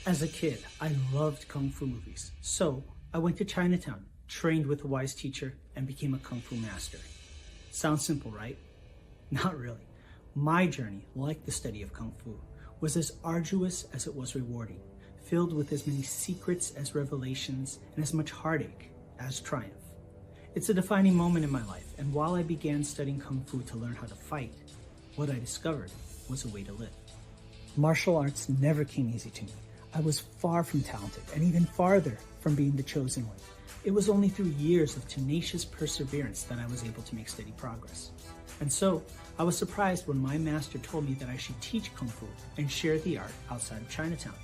As a kid, I loved Kung Fu movies, so I went to Chinatown, trained with a wise teacher, and became a Kung Fu master. Sounds simple, right? Not really. My journey, like the study of Kung Fu, was as arduous as it was rewarding, filled with as many secrets as revelations and as much heartache as triumph. It's a defining moment in my life, and while I began studying Kung Fu to learn how to fight, what I discovered was a way to live. Martial arts never came easy to me. I was far from talented, and even farther from being the chosen one. It was only through years of tenacious perseverance that I was able to make steady progress. And so, I was surprised when my master told me that I should teach Kung Fu and share the art outside of Chinatown.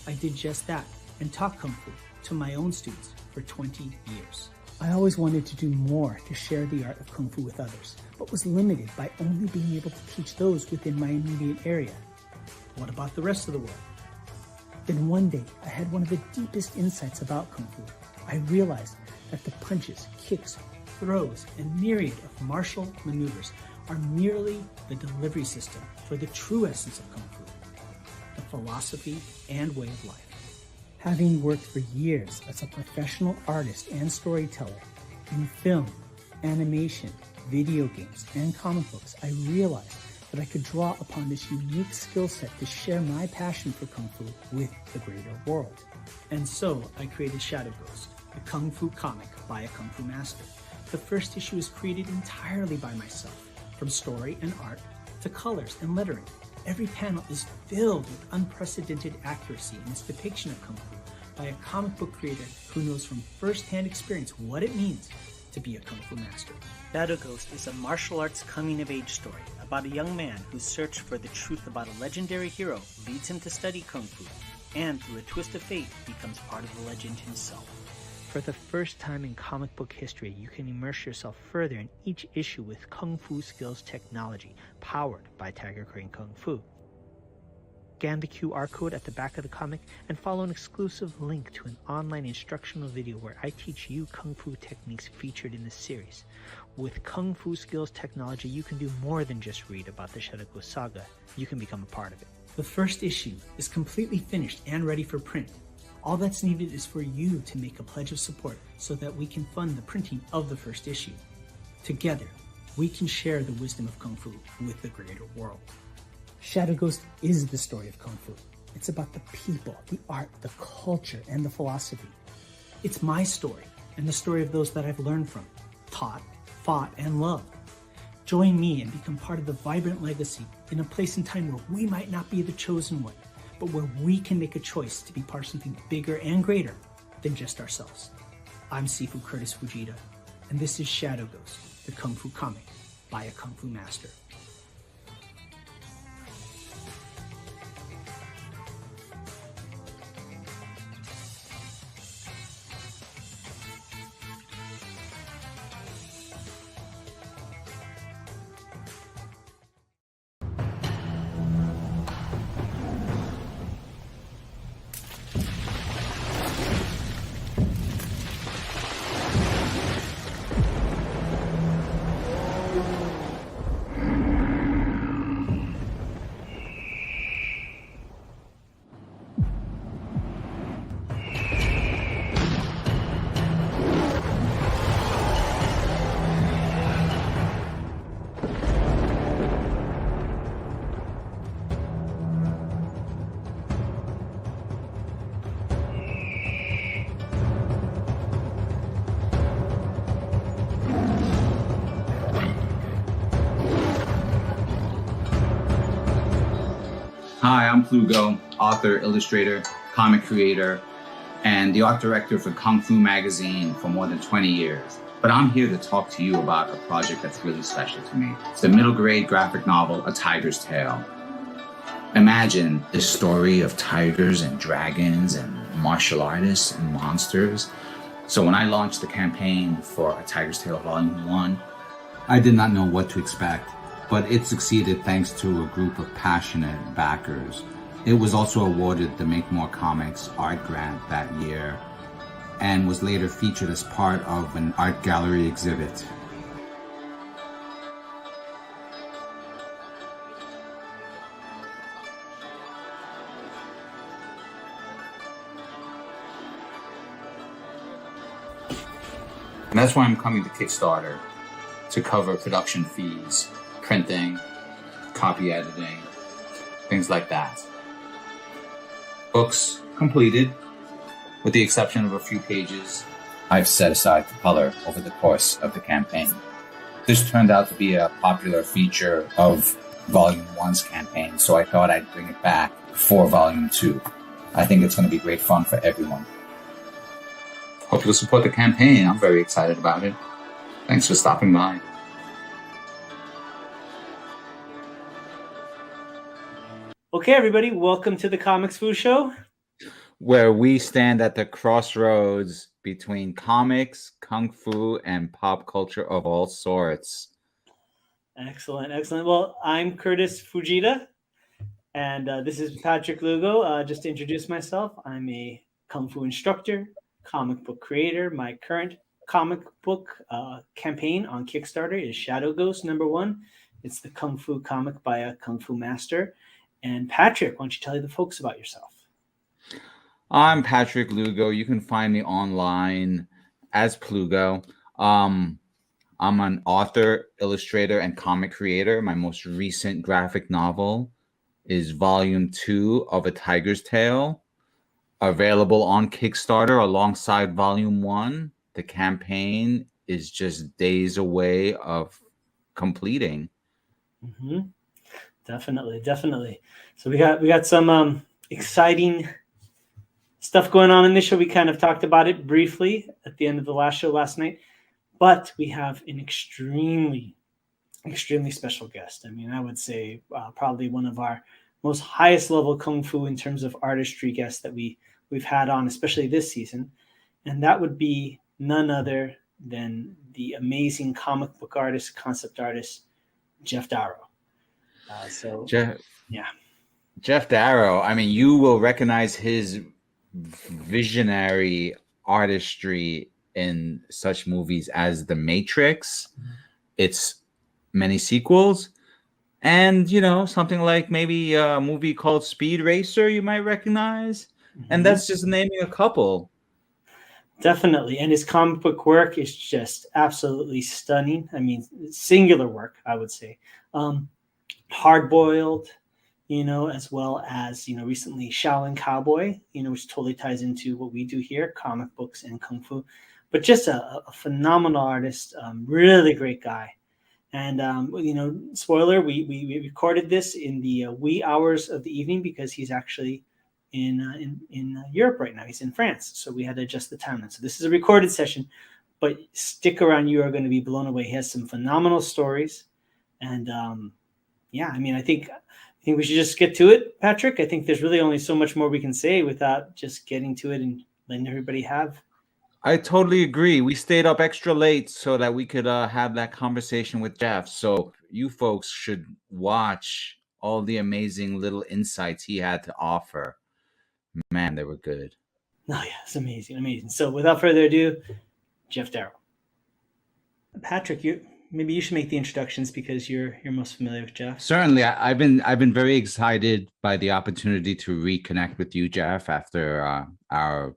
I did just that and taught Kung Fu to my own students for 20 years. I always wanted to do more to share the art of Kung Fu with others, but was limited by only being able to teach those within my immediate area. What about the rest of the world? Then one day, I had one of the deepest insights about Kung Fu. I realized that the punches, kicks, throws, and myriad of martial maneuvers are merely the delivery system for the true essence of Kung Fu, the philosophy and way of life. Having worked for years as a professional artist and storyteller in film, animation, video games, and comic books, I realized that I could draw upon this unique skill set to share my passion for Kung Fu with the greater world. And so I created Shadow Ghost, a Kung Fu comic by a Kung Fu master. The first issue is created entirely by myself, from story and art to colors and lettering. Every panel is filled with unprecedented accuracy in its depiction of Kung Fu by a comic book creator who knows from first-hand experience what it means to be a Kung Fu master. Shadow Ghost is a martial arts coming-of-age story about a young man whose search for the truth about a legendary hero leads him to study Kung Fu, and through a twist of fate becomes part of the legend himself. For the first time in comic book history, you can immerse yourself further in each issue with Kung Fu skills technology, powered by Tiger Crane Kung Fu. Scan the QR code at the back of the comic and follow an exclusive link to an online instructional video where I teach you Kung Fu techniques featured in this series. With Kung Fu skills technology, you can do more than just read about the Shadow Ghost saga. You can become a part of it. The first issue is completely finished and ready for print. All that's needed is for you to make a pledge of support so that we can fund the printing of the first issue. Together, we can share the wisdom of Kung Fu with the greater world. Shadow Ghost is the story of Kung Fu. It's about the people, the art, the culture, and the philosophy. It's my story and the story of those that I've learned from, taught, fought, and loved. Join me and become part of the vibrant legacy in a place and time where we might not be the chosen one, but where we can make a choice to be part of something bigger and greater than just ourselves. I'm Sifu Curtis Fujita, and this is Shadow Ghost, the Kung Fu comic by a Kung Fu master. Hi, I'm Plugo, author, illustrator, comic creator, and the art director for Kung Fu Magazine for more than 20 years. But I'm here to talk to you about a project that's really special to me. It's the middle grade graphic novel, A Tiger's Tale. Imagine the story of tigers and dragons and martial artists and monsters. So when I launched the campaign for A Tiger's Tale Volume 1, I did not know what to expect. But it succeeded thanks to a group of passionate backers. It was also awarded the Make More Comics art grant that year and was later featured as part of an art gallery exhibit. And that's why I'm coming to Kickstarter, to cover production fees, printing, copy editing, things like that. Books completed, with the exception of a few pages I've set aside for color over the course of the campaign. This turned out to be a popular feature of Volume 1's campaign, so I thought I'd bring it back for Volume 2. I think it's going to be great fun for everyone. Hope you'll support the campaign. I'm very excited about it. Thanks for stopping by. Okay, everybody, welcome to the Comics Foo Show, where we stand at the crossroads between comics, kung fu, and pop culture of all sorts. Excellent, excellent. Well, I'm Curtis Fujita, and this is Patrick Lugo. Just to introduce myself, I'm a kung fu instructor, comic book creator. My current comic book campaign on Kickstarter is Shadow Ghost #1. It's the kung fu comic by a kung fu master. And Patrick, why don't you tell the folks about yourself? I'm Patrick Lugo. You can find me online as Plugo. I'm an author, illustrator, and comic creator. My most recent graphic novel is Volume 2 of A Tiger's Tale, available on Kickstarter alongside Volume 1. The campaign is just days away of completing. Mm-hmm. Definitely. So we got some exciting stuff going on in this show. We kind of talked about it briefly at the end of the last show last night, but we have an extremely special guest. I mean, I would say probably one of our most highest level kung fu in terms of artistry guests that we've had on, especially this season, and that would be none other than the amazing comic book artist, concept artist, Geof Darrow. Geof Darrow. I mean, you will recognize his visionary artistry in such movies as The Matrix, its many sequels, and something like maybe a movie called Speed Racer you might recognize. Mm-hmm. And that's just naming a couple. Definitely. And his comic book work is just absolutely stunning. I mean, singular work, I would say. Hard-boiled, as well as, recently Shaolin Cowboy, which totally ties into what we do here, comic books and kung fu. But just a phenomenal artist, really great guy. And, spoiler, we recorded this in the wee hours of the evening because he's actually in Europe right now. He's in France. So we had to adjust the timeline. So this is a recorded session, but stick around. You are going to be blown away. He has some phenomenal stories. And, I think we should just get to it, Patrick. I think there's really only so much more we can say without just getting to it and letting everybody have. I totally agree. We stayed up extra late so that we could have that conversation with Geof. So you folks should watch all the amazing little insights he had to offer. Man, they were good. Oh, yeah, it's amazing. So without further ado, Geof Darrow. Patrick, maybe you should make the introductions because you're most familiar with Geof. Certainly. I've been very excited by the opportunity to reconnect with you, Geof, after our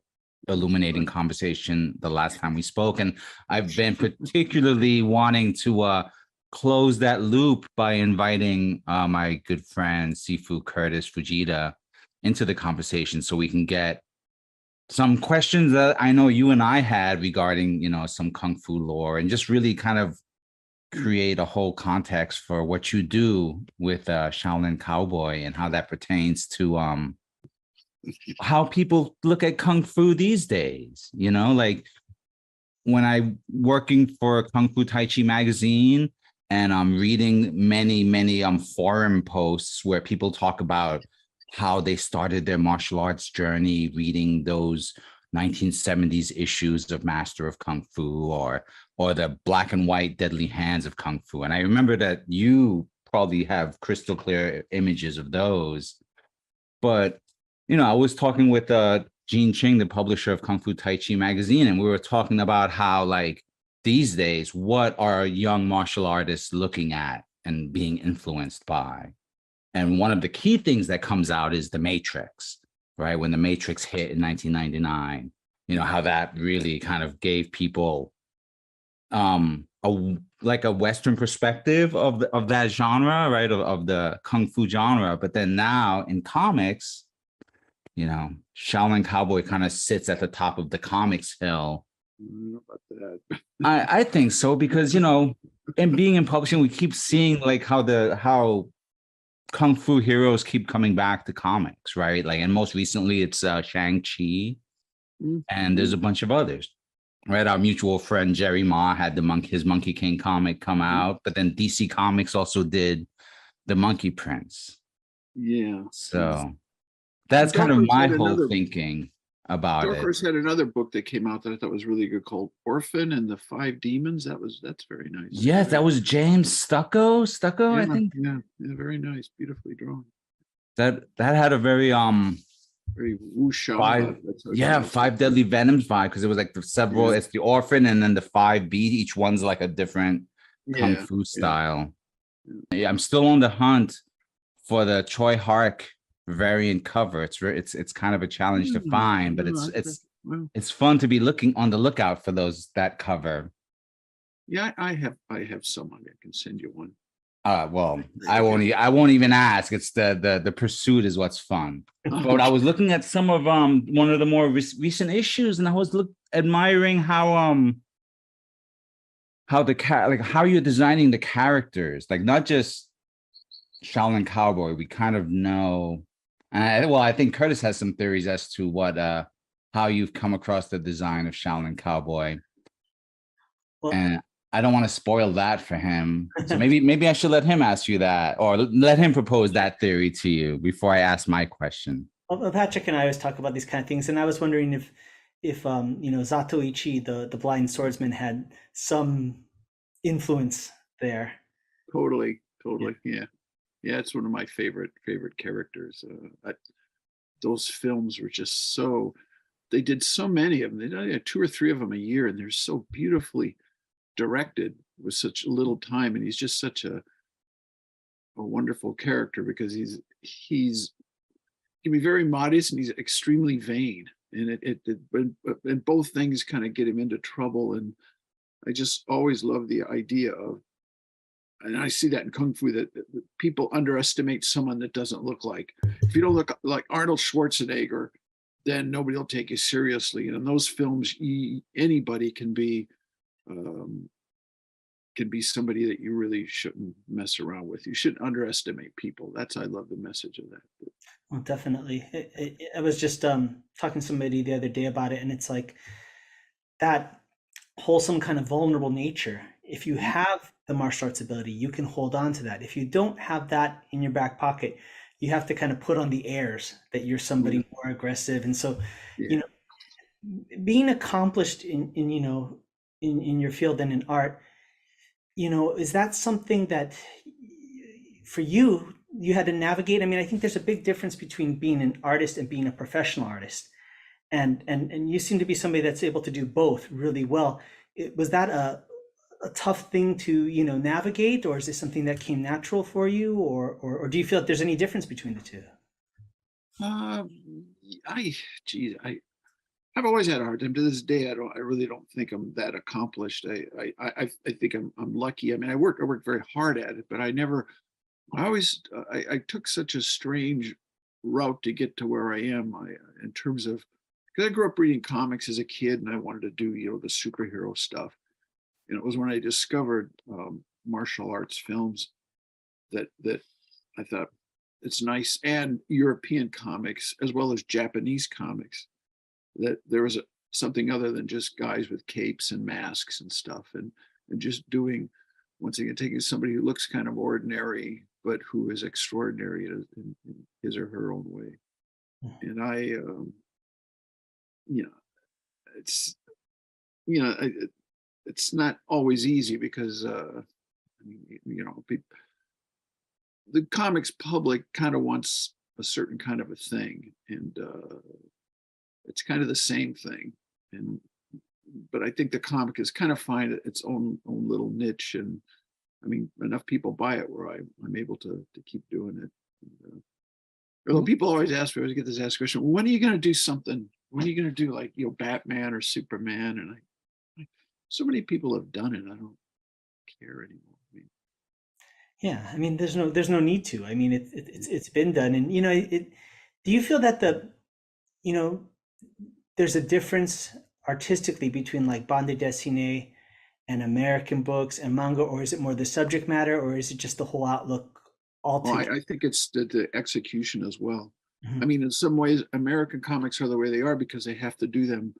illuminating conversation the last time we spoke. And I've been particularly wanting to close that loop by inviting my good friend, Sifu Curtis Fujita, into the conversation so we can get some questions that I know you and I had regarding, some Kung Fu lore and just really kind of create a whole context for what you do with Shaolin Cowboy and how that pertains to how people look at Kung Fu these days. Like when I'm working for Kung Fu Tai Chi magazine and I'm reading many forum posts where people talk about how they started their martial arts journey, reading those 1970s issues of Master of Kung Fu or the black and white Deadly Hands of Kung Fu. And I remember that you probably have crystal clear images of those. But, I was talking with Gene Ching, the publisher of Kung Fu Tai Chi magazine, and we were talking about how, like, these days, what are young martial artists looking at and being influenced by? And one of the key things that comes out is The Matrix, right? When The Matrix hit in 1999, how that really kind of gave people like a Western perspective of that genre, right? Of the kung fu genre. But then now in comics, Shaolin Cowboy kind of sits at the top of the comics hill. I don't know about that. I think so, because and being in publishing, we keep seeing like how kung fu heroes keep coming back to comics, right? Like, and most recently it's Shang-Chi, and there's a bunch of others, right? Our mutual friend Jerry Ma had his Monkey King comic come out, but then DC Comics also did the Monkey Prince. Yeah. So that's kind of my whole thinking about Dark it. Horse had another book that came out that I thought was really good called Orphan and the Five Demons. That's very nice. Yes, that was James Stucco, yeah, I think. Yeah, very nice, beautifully drawn. That had a very very wuxia. Five Deadly Venoms vibe, because it was like the several. It's the Orphan, and then the 5 beat. Each one's like a different kung fu style. Yeah, I'm still on the hunt for the Choi Hark variant cover. It's kind of a challenge to find, but it's fun to be on the lookout for that cover. Yeah, I have someone that can send you one. Well, I won't even ask. It's the pursuit is what's fun. But I was looking at some of one of the more recent issues, and I was admiring how how you're designing the characters, like not just Shaolin Cowboy. We kind of know, and I think Curtis has some theories as to what how you've come across the design of Shaolin Cowboy. Well, and I don't want to spoil that for him. So maybe I should let him ask you that, or let him propose that theory to you before I ask my question. Well, Patrick and I always talk about these kind of things, and I was wondering if Zatoichi, the blind swordsman, had some influence there. Totally. Yeah. It's one of my favorite characters. Those films were just so. They did so many of them. They had 2 or 3 of them a year, and they're so beautifully directed with such little time, and he's just such a wonderful character, because he's can be very modest and he's extremely vain, and and both things kind of get him into trouble. And I just always love the idea of, and I see that in kung fu, that people underestimate someone that doesn't look like. If you don't look like Arnold Schwarzenegger, then nobody will take you seriously. And in those films, anybody can be somebody that you really shouldn't mess around with. You shouldn't underestimate people. I love the message of that. Well, definitely. I was just talking to somebody the other day about it, and it's like that wholesome kind of vulnerable nature. If you have the martial arts ability, you can hold on to that. If you don't have that in your back pocket, you have to kind of put on the airs that you're somebody more aggressive. And so, being accomplished in your field and in art, is that something that for you had to navigate? I mean, I think there's a big difference between being an artist and being a professional artist. And you seem to be somebody that's able to do both really well. Was that a tough thing to, navigate, or is it something that came natural for you, or do you feel that there's any difference between the two? I've always had a hard time. To this day, I really don't think I'm that accomplished. I think I'm lucky. I mean, I worked very hard at it, but I took such a strange route to get to where I am. In terms of, because I grew up reading comics as a kid, and I wanted to do the superhero stuff. And it was when I discovered martial arts films that I thought it's nice, and European comics as well as Japanese comics, that there was something other than just guys with capes and masks and stuff, and just doing, once again, taking somebody who looks kind of ordinary but who is extraordinary in his or her own way. And it's not always easy, because the comics public kind of wants a certain kind of a thing, and it's kind of the same thing. But I think the comic is kind of find its own little niche, and I mean, enough people buy it where I'm able to keep doing it. Although people always ask me, I always get this asked question, when are you going to do something? When are you going to do like Batman or Superman? And so many people have done it. I don't care anymore. I mean, Yeah, I mean, there's no need to. I mean, it's been done, and do you feel that you know, there's a difference artistically between like bande dessinée and American books and manga, or is it more the subject matter, or is it just the whole outlook well, altogether? I think it's the execution as well. I Mhm. mean, in some ways, American comics are the way they are because they have to do them,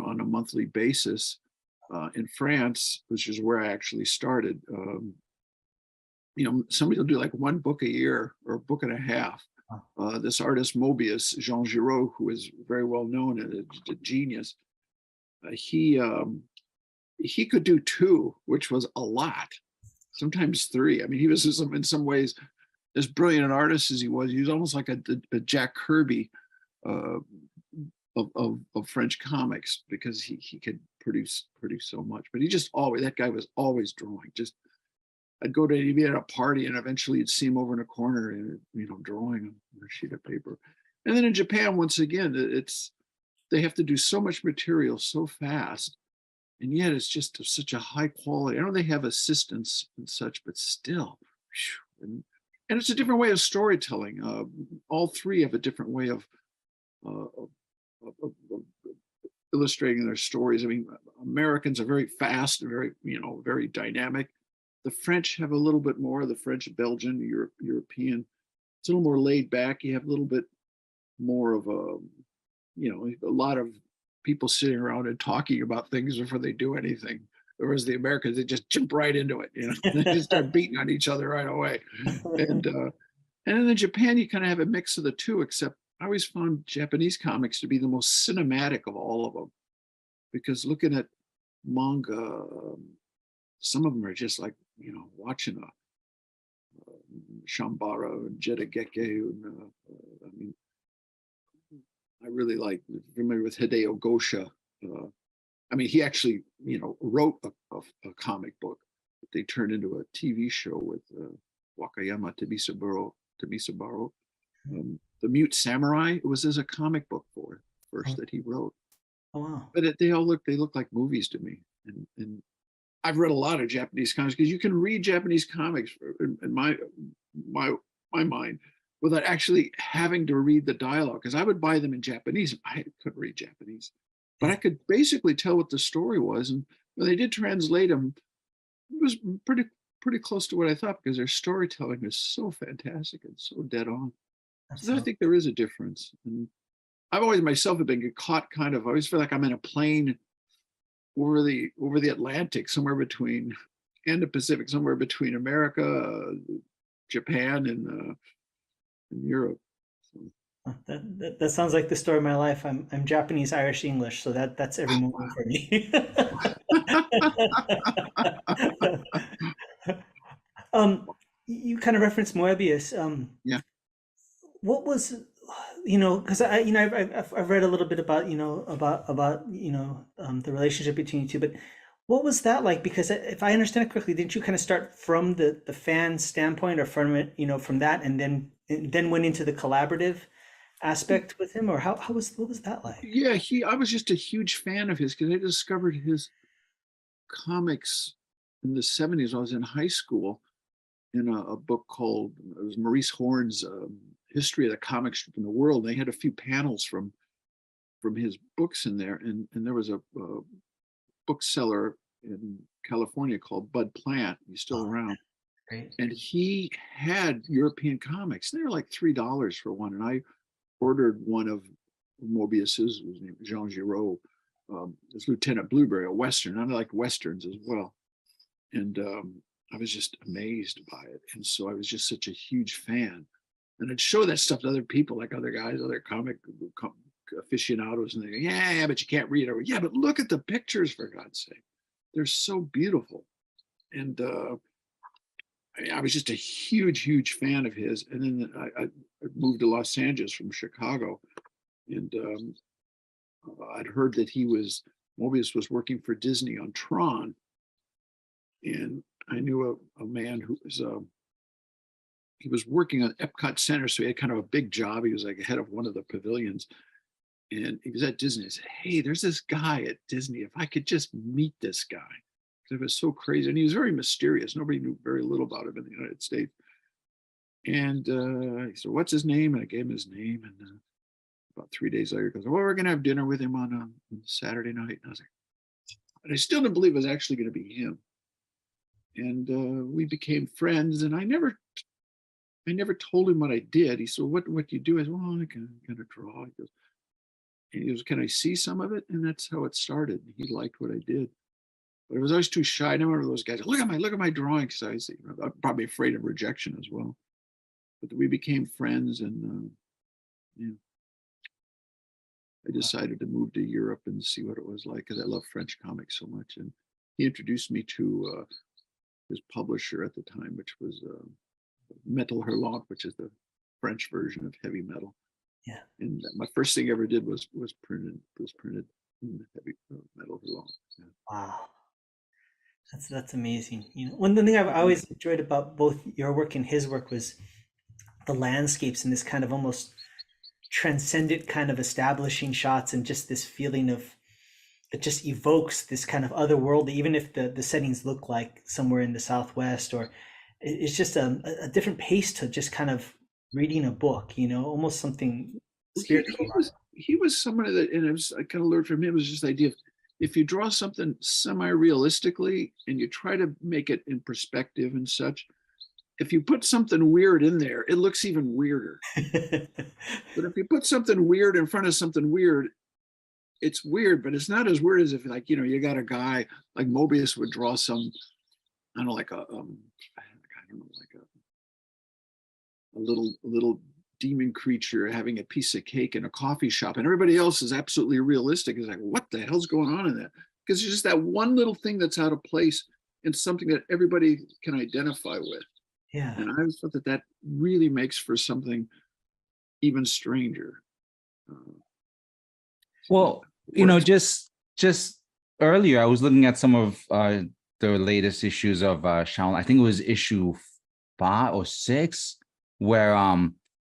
on a monthly basis. In France, which is where I actually started, somebody will do like one book a year or a book and a half. This artist Mobius, Jean Giraud, who is very well known and a genius, uh, he um, he could do two, which was a lot, sometimes three. I mean, he was in some ways as brilliant an artist as he was almost like a Jack Kirby uh, of French comics because he could produce so much. But he just always that guy was always drawing. Just I'd go to he'd be at a party and eventually you'd see him over in a corner and drawing on a sheet of paper. And then in Japan, once again, it's they have to do so much material so fast, and yet it's just of such a high quality. I know they have assistants and such, but still, and it's a different way of storytelling. All three have a different way uh, of illustrating their stories. I mean, Americans are very fast and very dynamic. The French have a little bit more. The French, Belgian, European. It's a little more laid back. You have a little bit more of a lot of people sitting around and talking about things before they do anything. Whereas the Americans, they just jump right into it. They just start beating on each other right away. And then in Japan, you kind of have a mix of the two. Except I always found Japanese comics to be the most cinematic of all of them, because looking at manga, some of them are just like watching a Shambara and Jetageke. And, I mean, I really like familiar with Hideo Gosha. I mean, he actually, wrote a comic book that they turned into a TV show with Wakayama Tebisaburo. The Mute Samurai, it was as a comic book for first Oh, that he wrote. oh, wow. But they look like movies to me. And I've read a lot of Japanese comics because you can read Japanese comics in my mind without actually having to read the dialogue. Because I would buy them in Japanese. I couldn't read Japanese, but Yeah. I could basically tell what the story was. And when they did translate them, it was pretty close to what I thought because their storytelling is so fantastic and so dead on. That's So I so think there is a difference. And I've always myself have been caught kind of. I always feel like I'm in a plane over the Atlantic, somewhere between and the Pacific, somewhere between America, Japan, and Europe. So, that sounds like the story of my life. I'm Japanese, Irish, English, so that's every moment for me. Um, you kind of referenced Moebius. yeah, What was, because I've read a little bit about, the relationship between you two, but what was that like? Because if I understand it correctly, didn't you kind of start from the fan standpoint or from it, from that, and then went into the collaborative aspect with him, or what was that like? yeah. I was just a huge fan of his because I discovered his comics in the '70s. I was in high school in a book called it was Maurice Horn's History of the Comic Strip in the World. They had a few panels from his books in there, and there was a bookseller in California called Bud Plant. He's still Oh, around, great. and he had European comics. They were like $3 for one, and I ordered one of Mobius's. His name was Jean Giraud. It's Lieutenant Blueberry, a Western. I like Westerns as well, and I was just amazed by it. And so I was just such a huge fan, and I'd show that stuff to other people, like other guys, other comic aficionados, and they go, "Yeah, but you can't read it." Yeah, but look at the pictures, for God's sake, they're so beautiful. And I was just a huge fan of his. And then I moved to Los Angeles from Chicago, and I'd heard that Mobius was working for Disney on Tron, and I knew a man who was he was working on Epcot Center, so he had kind of a big job. He was like head of one of the pavilions, And he was at Disney. I said, hey, there's this guy at Disney. If I could just meet this guy. It was so crazy. And he was very mysterious. Nobody knew very little about him in the United States. And he said, what's his name? And I gave him his name. And about 3 days later, he goes, well, we're going to have dinner with him on Saturday night. And I was like, and I still didn't believe it was actually going to be him. And we became friends. And I never told him what I did. He said, what do you do? I said, well, I can kind of draw. He goes, can I see some of it? And that's how it started. He liked what I did. But I was always too shy. I'm one of those guys. Look at my drawings. I say, I'm probably afraid of rejection as well. But we became friends, and I decided to move to Europe and see what it was like because I love French comics so much. And he introduced me to his publisher at the time, which was Metal Hurlant, which is the French version of heavy metal. Yeah. And my first thing I ever did was printed in the heavy Metal Hurlant. Yeah. Wow. That's amazing. One thing I've always enjoyed about both your work and his work was the landscapes and this kind of almost transcendent kind of establishing shots, and just this feeling of it just evokes this kind of otherworldly, even if the settings look like somewhere in the Southwest, or it's just a different pace to just kind of reading a book, almost something spiritual. He was somebody that, and I kind of learned from him, was just the idea of, if you draw something semi-realistically and you try to make it in perspective and such, if you put something weird in there, it looks even weirder. But if you put something weird in front of something weird, it's weird, but it's not as weird as if, like, you got a guy like Mobius would draw some, I don't know, like a little demon creature having a piece of cake in a coffee shop, and everybody else is absolutely realistic. It's like, what the hell's going on in that? Because it's just that one little thing that's out of place and something that everybody can identify with. Yeah. And I always thought that really makes for something even stranger. Well, just earlier, I was looking at some of the latest issues of Shaolin. I think it was issue 5 or 6, where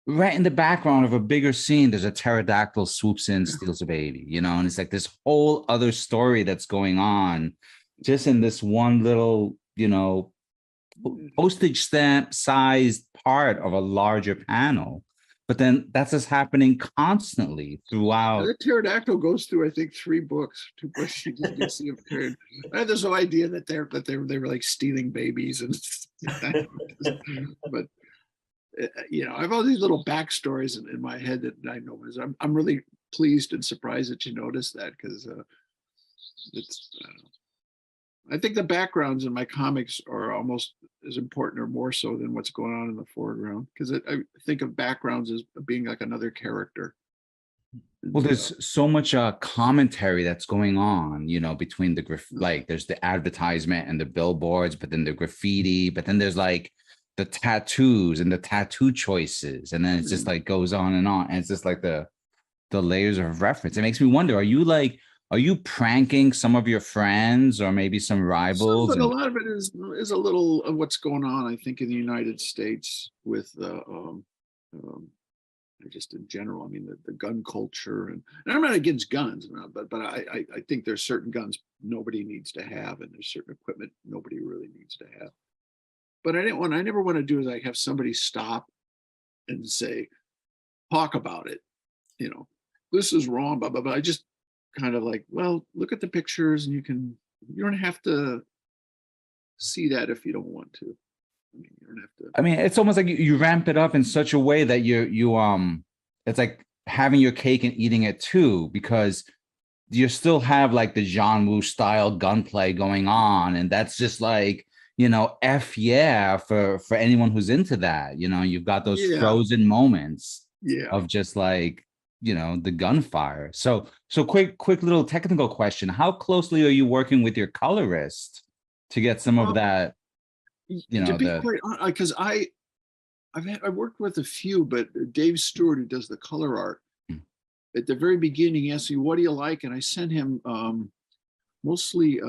right in the background of a bigger scene, there's a pterodactyl swoops in, steals a baby, and it's like this whole other story that's going on just in this one little, postage stamp sized part of a larger panel. But then that's just happening constantly throughout. The pterodactyl goes through, I think, 3 books. 2 books you can see him carried. I had this whole idea that they were like stealing babies, and but I have all these little backstories in my head that I know. I'm really pleased and surprised that you noticed that, because it's. I think the backgrounds in my comics are almost as important or more so than what's going on in the foreground, because I think of backgrounds as being like another character. Well, there's so much commentary that's going on, between like there's the advertisement and the billboards, but then the graffiti, but then there's like the tattoos and the tattoo choices, and then it's just like goes on, and it's just like the layers of reference. It makes me wonder, are you pranking some of your friends or maybe some rivals? A lot of it is a little of what's going on, I think, in the United States with just in general. I mean, the gun culture, and I'm not against guns, but I think there's certain guns nobody needs to have, and there's certain equipment nobody really needs to have. But I never want to do is like have somebody stop and say, talk about it. This is wrong, blah, blah, blah. I just kind of like, well, look at the pictures, and you don't have to see that if you don't want to. You don't have to. I mean, it's almost like you ramp it up in such a way that it's like having your cake and eating it too, because you still have like the John Woo style gunplay going on, and that's just like, F yeah for anyone who's into that. You've got those frozen moments of just like, the gunfire. So quick little technical question. How closely are you working with your colorist to get some of that? To be quite honest, because I worked with a few, but Dave Stewart, who does the color art, at the very beginning, he asked me, what do you like? And I sent him mostly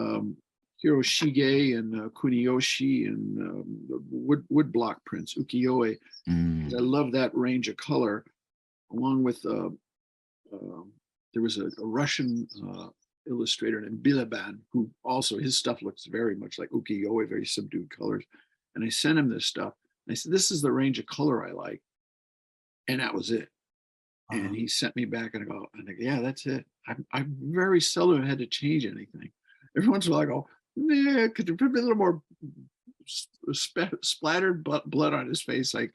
Hiroshige and Kuniyoshi and wood block prints, ukiyo-e. I love that range of color, along with there was a Russian illustrator named Burlyman, who also, his stuff looks very much like ukiyo-e, very subdued colors. And I sent him this stuff. And I said, this is the range of color I like. And that was it. And he sent me back, and I go, yeah, that's it. I very seldom had to change anything. Every once in a while I go, yeah, could you put a little more splattered blood on his face? Like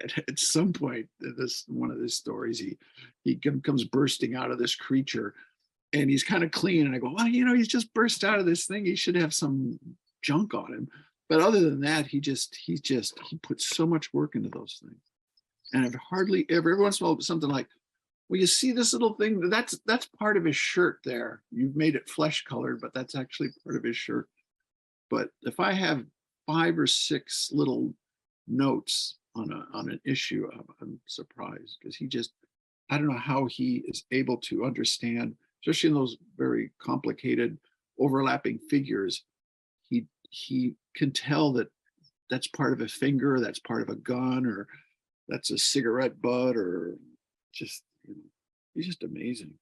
at some point, this one of his stories, he comes bursting out of this creature, and he's kind of clean. And I go, well, he's just burst out of this thing. He should have some junk on him. But other than that, he puts so much work into those things. And I've hardly ever, every once in a while, something like, well, you see this little thing, that's part of his shirt there. You've made it flesh colored, but that's actually part of his shirt. But if I have 5 or 6 little notes on an issue, I'm surprised, because I don't know how he is able to understand, especially in those very complicated overlapping figures. He can tell that that's part of a finger, that's part of a gun, or that's a cigarette butt, or just, he's just amazing.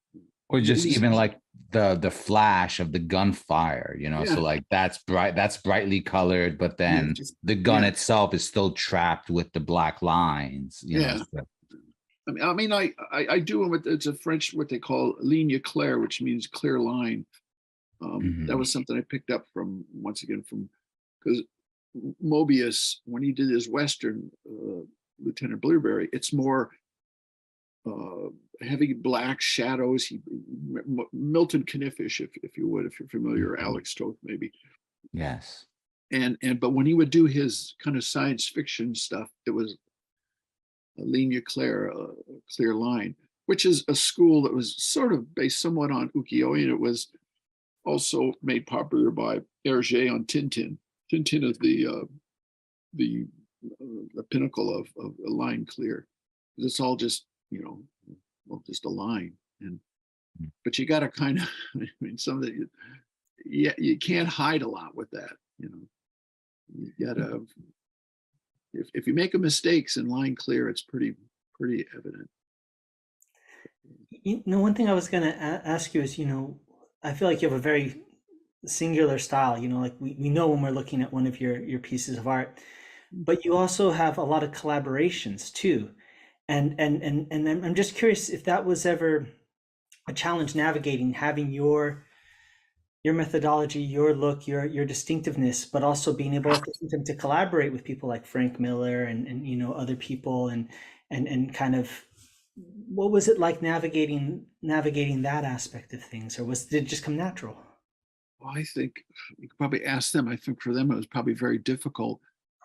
Or just even like the flash of the gunfire, Yeah. So like that's brightly colored, but then the gun itself is still trapped with the black lines. Yeah. So. I mean, I do it with, it's a French, what they call ligne claire, which means clear line. That was something I picked up from, once again, because Mobius, when he did his Western, Lieutenant Blueberry, it's more heavy black shadows. Milton Knifish, if you would, if you're familiar, or Alex Toth maybe. Yes. But when he would do his kind of science fiction stuff, it was a ligne claire, clear line, which is a school that was sort of based somewhat on ukiyo-e, and it was also made popular by Hergé on Tintin. Tintin is the pinnacle of a line clear. It's all just, just a line. But you got to kind of, I mean, some of the, you can't hide a lot with that. You got to, if you make a mistakes in line clear, it's pretty evident. One thing I was going to ask you is, I feel like you have a very singular style, like we know when we're looking at one of your pieces of art, but you also have a lot of collaborations too. And I'm just curious if that was ever a challenge, navigating, having your methodology, your look, your distinctiveness, but also being able to collaborate with people like Frank Miller and other people, and kind of, what was it like navigating that aspect of things, or did it just come natural? Well, I think you could probably ask them. I think for them it was probably very difficult,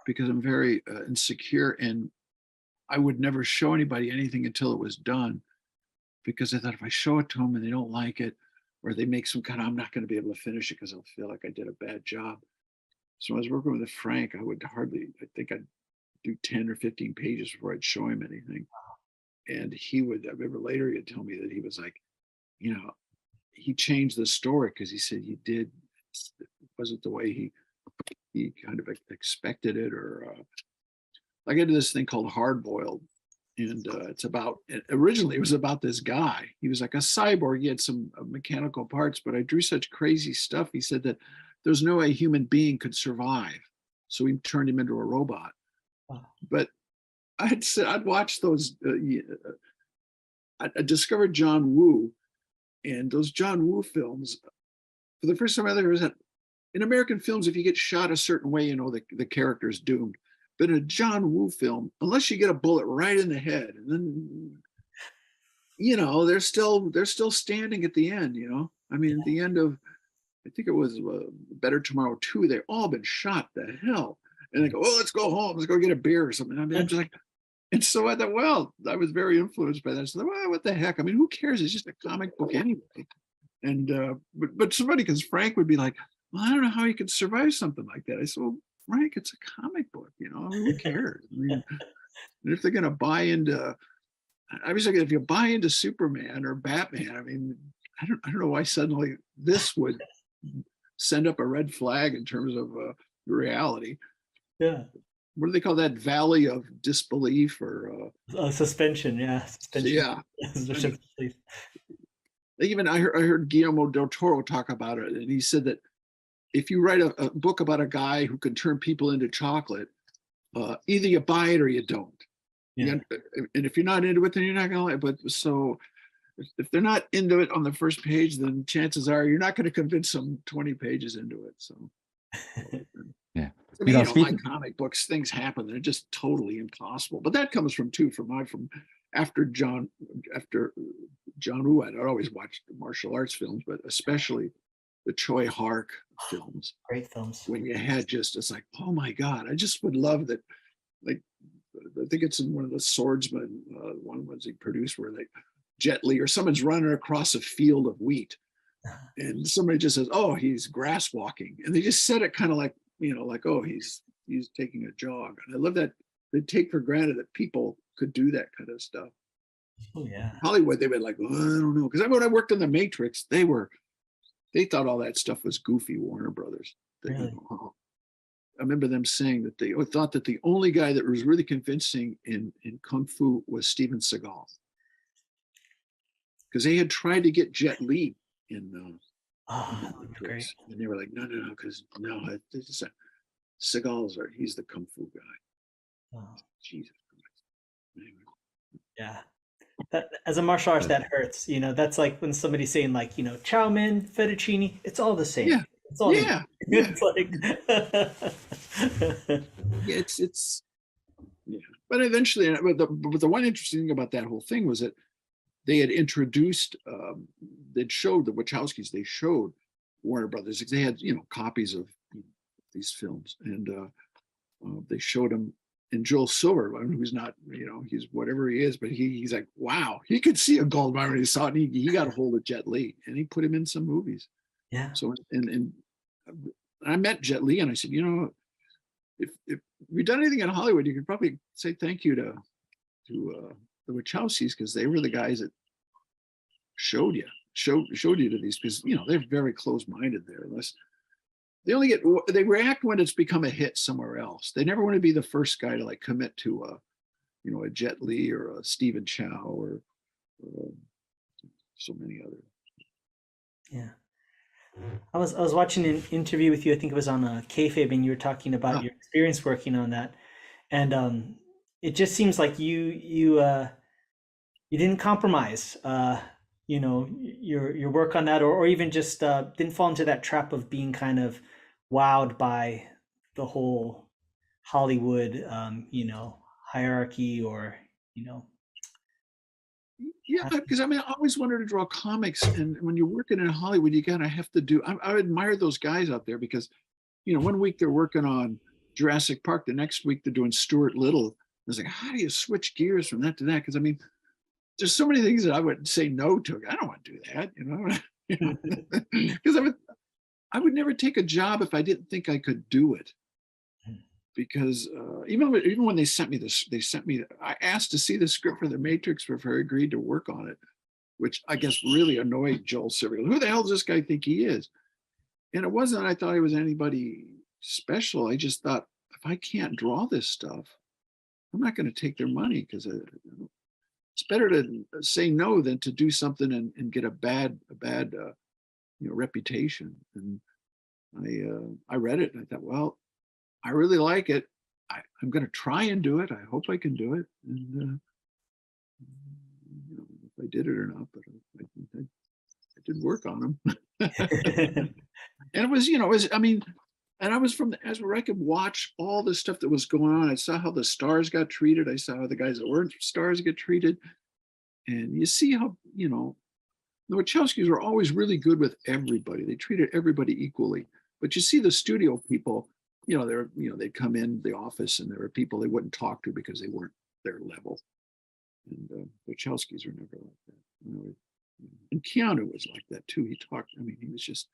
because I'm very insecure, and I would never show anybody anything until it was done, because I thought if I show it to them and they don't like it, or they make some kind of, I'm not going to be able to finish it because I'll feel like I did a bad job. So I was working with Frank, I think I'd do 10 or 15 pages before I'd show him anything. And I remember later he'd tell me that he was like, he changed the story because he said it wasn't the way he kind of expected it, or like I did this thing called Hard Boiled, and originally it was about this guy. He was like a cyborg. He had some mechanical parts, but I drew such crazy stuff. He said that there's no way a human being could survive, so he turned him into a robot. Wow. But I'd watch those. I discovered John Woo, and those John Woo films. For the first time I ever was in American films, if you get shot a certain way, the character's doomed. But in a John Woo film, unless you get a bullet right in the head, and then they're still standing at the end. I mean, at the end of, I think it was Better Tomorrow 2, they've all been shot to hell, and they go, "Oh, let's go home, let's go get a beer or something." I mean, I'm just like, and so I thought, well, I was very influenced by that. So, well, what the heck? I mean, who cares? It's just a comic book anyway. And but somebody, because Frank would be like, well, I don't know how you could survive something like that. I said, well, Frank, it's a comic book, who cares? I mean, if they're going to buy into, I was like, if you buy into Superman or Batman, I mean, I don't know why suddenly this would send up a red flag in terms of reality. Yeah. What do they call that? Valley of disbelief, or suspension? Yeah, suspension. Yeah. Even I heard Guillermo del Toro talk about it, and he said that if you write a book about a guy who can turn people into chocolate, either you buy it or you don't. Yeah. And if you're not into it, then you're not going to like it. But so if they're not into it on the first page, then chances are you're not going to convince them 20 pages into it. So Yeah. I mean, like comic books, things happen. They're just totally impossible. But that comes from after John Woo. I'd always watched martial arts films, but especially the Choi Hark films. Great films. When you had it's like, oh my God, I just would love that. Like, I think it's in one of the Swordsman, one was he produced where like Jet Li or someone's running across a field of wheat, and somebody just says, "Oh, he's grass walking," and they just said it kind of like, like, "Oh, he's taking a jog." And I love that they take for granted that people could do that kind of stuff. Oh yeah. Hollywood, they've been like, well, I don't know, because when I worked in the Matrix, they thought all that stuff was goofy. Warner Brothers. Really? I remember them saying that they thought that the only guy that was really convincing in Kung Fu was Steven Seagal. Because they had tried to get Jet Li in that would be great. and they were like, no, because Seagal's he's the Kung Fu guy. Oh. Jesus Christ. Anyway. Yeah. That, as a martial artist, that hurts. That's like when somebody's saying like, chow mein, fettuccine, it's all the same. Yeah. It's all It's like it's yeah. But eventually, but the one interesting thing about that whole thing was that they had introduced, they'd showed the Wachowskis, they showed Warner Brothers, they had copies of these films, and they showed them. And Joel Silverman, who's not, he's whatever he is, but he's like, wow, he could see a gold mine when he saw it. And he got a hold of Jet Li, and he put him in some movies. Yeah. So and I met Jet Li, and I said, if you've done anything in Hollywood, you could probably say thank you to the Wachowskis, because they were the guys that showed you to these, because they're very close-minded there. Unless they react when it's become a hit somewhere else. They never want to be the first guy to like commit to a Jet Li or a Stephen Chow or so many other. Yeah. I was watching an interview with you. I think it was on Kayfabe, and you were talking about your experience working on that, and it just seems like you didn't compromise, your work on that, or even just didn't fall into that trap of being kind of wowed by the whole Hollywood, hierarchy, or Yeah, because I always wanted to draw comics, and when you're working in Hollywood, you gotta have to do. I admire those guys out there, because, one week they're working on Jurassic Park, the next week they're doing Stuart Little. I was like, how do you switch gears from that to that? Because there's so many things that I would say no to. I don't want to do that, because I would never take a job if I didn't think I could do it. Because even when they sent me I asked to see the script for The Matrix before I agreed to work on it, which I guess really annoyed Joel Silverman. Who the hell does this guy think he is? And it wasn't I thought he was anybody special. I just thought, if I can't draw this stuff, I'm not going to take their money, because it's better to say no than to do something and get a bad reputation. And I read it, and I thought, well, I really like it. I'm going to try and do it. I hope I can do it. And if I did it or not, but I did work on them. And it was, and I was as where I could watch all the stuff that was going on. I saw how the stars got treated. I saw how the guys that weren't stars get treated. And you see how, the Wachowskis were always really good with everybody. They treated everybody equally. But you see the studio people, they'd come in the office, and there were people they wouldn't talk to because they weren't their level. And the Wachowskis were never like that. And Keanu was like that too. He was just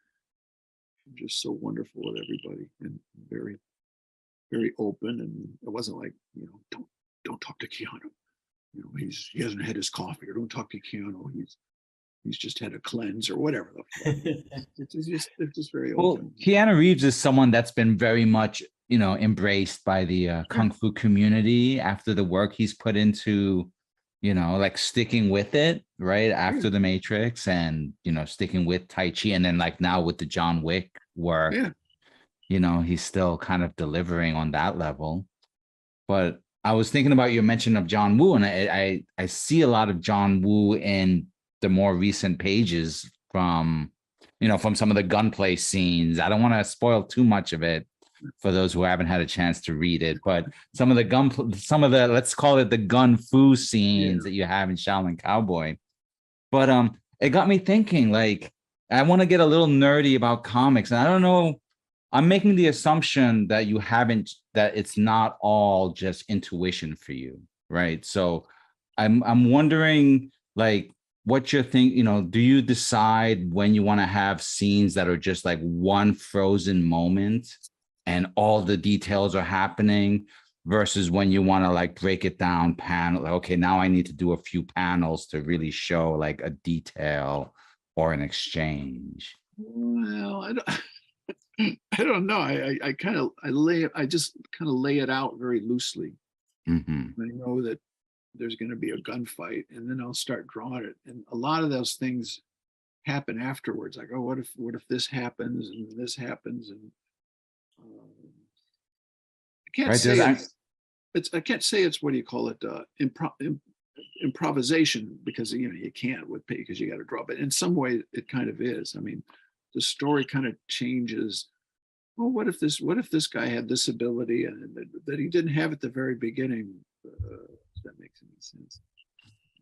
so wonderful with everybody, and very, very open. And it wasn't like, don't talk to Keanu. He hasn't had his coffee, or don't talk to Keanu. He's just had a cleanse, or whatever. It's just very open. Well, Keanu Reeves is someone that's been very much, embraced by the Kung Fu community after the work he's put into like sticking with it right Yeah, after the Matrix, and sticking with Tai Chi, and then like now with the John Wick work, yeah. he's still kind of delivering on that level. But I was thinking about your mention of John Woo, and I see a lot of John Woo in the more recent pages from some of the gunplay scenes. I don't want to spoil too much of it for those who haven't had a chance to read it, but some of the let's call it the gun fu Yeah. scenes that you have in Shaolin Cowboy. But it got me thinking, like, I want to get a little nerdy about comics, and I don't know. I'm making the assumption that that it's not all just intuition for you, right? So I'm wondering, like, what you think, do you decide when you want to have scenes that are just like one frozen moment and all the details are happening, versus when you want to like break it down panel, like, okay, now I need to do a few panels to really show like a detail or an exchange. Well, I don't, I don't know. I kind of I just kind of lay it out very loosely. Mm-hmm. I know that there's going to be a gunfight, and then I'll start drawing it. And a lot of those things happen afterwards. Like, oh, what if this happens and this happens, and um, I can't Right. say it's I can't say it's what do you call it improvisation, because you can't with because you got to draw. But in some way, it kind of is. I mean, the story kind of changes. Well, what if this guy had this ability and that he didn't have at the very beginning? If that makes any sense.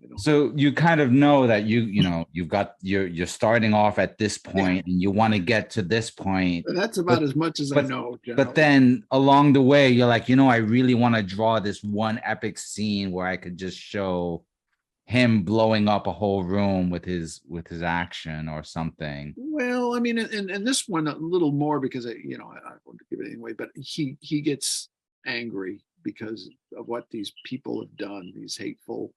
I don't. So you kind of know that you're starting off at this Yeah, point and you want to get to this point, that's about but as much as I but know but generally. then along the way you're like, I really want to draw this one epic scene where I could just show him blowing up a whole room with his action or something. Well, I mean, and this one a little more because I won't give it anyway, but he gets angry because of what these people have done, these hateful,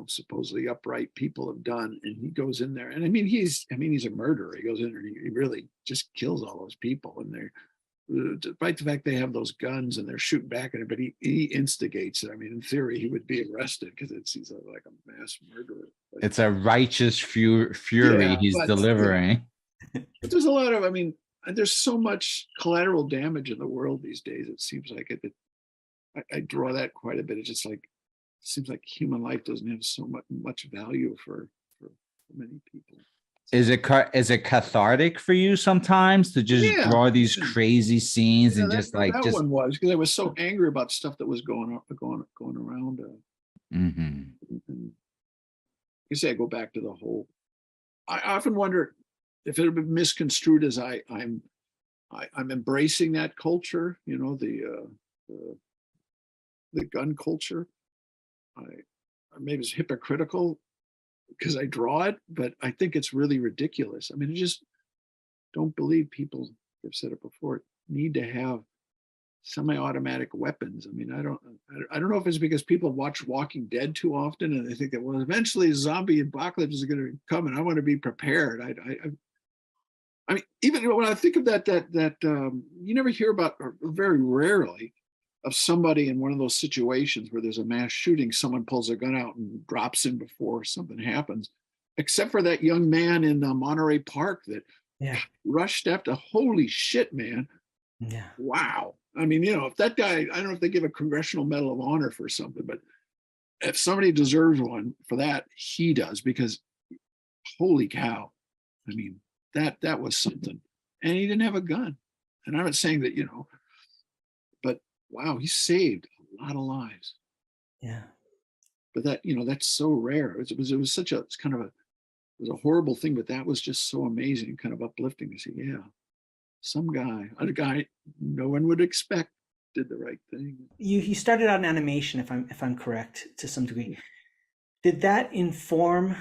supposedly upright people have done, and he goes in there, and I mean he's a murderer. He goes in there and he really just kills all those people, and they're despite the fact they have those guns and they're shooting back at him, but he instigates it. I mean, in theory, he would be arrested because he's like a mass murderer. But, It's a righteous fury yeah, he's delivering. but there's a lot of, I mean, there's so much collateral damage in the world these days. It seems like I draw that quite a bit. It's just like it seems like human life doesn't have so much value for many people. Is it cathartic for you sometimes to just Yeah, draw these crazy scenes yeah, and just like that just one was because I was so angry about stuff that was going around. mhm. And you say I go back to the whole. I often wonder if it had been misconstrued as I'm embracing that culture. The gun culture. I maybe it's hypocritical because I draw it, but I think it's really ridiculous. I mean, I just don't believe people have said it before need to have semi-automatic weapons. I mean, I don't know if it's because people watch Walking Dead too often and they think that well, eventually zombie apocalypse is going to come and I want to be prepared. I mean, even when I think of that you never hear about, or very rarely, of somebody in one of those situations where there's a mass shooting, someone pulls a gun out and drops him before something happens, except for that young man in Monterey Park that Yeah. rushed after. Holy shit, man! Yeah. Wow. I mean, if that guy, I don't know if they give a Congressional Medal of Honor for something, but if somebody deserves one for that, he does, because holy cow. I mean, that was something. And he didn't have a gun. And I'm not saying that, but wow, he saved a lot of lives. Yeah. But that's so rare. It was such a, it's kind of a, it was a horrible thing, but that was just so amazing, kind of uplifting to see, yeah, some guy, a guy no one would expect did the right thing. You started out in animation, if I'm correct, to some degree. Did that inform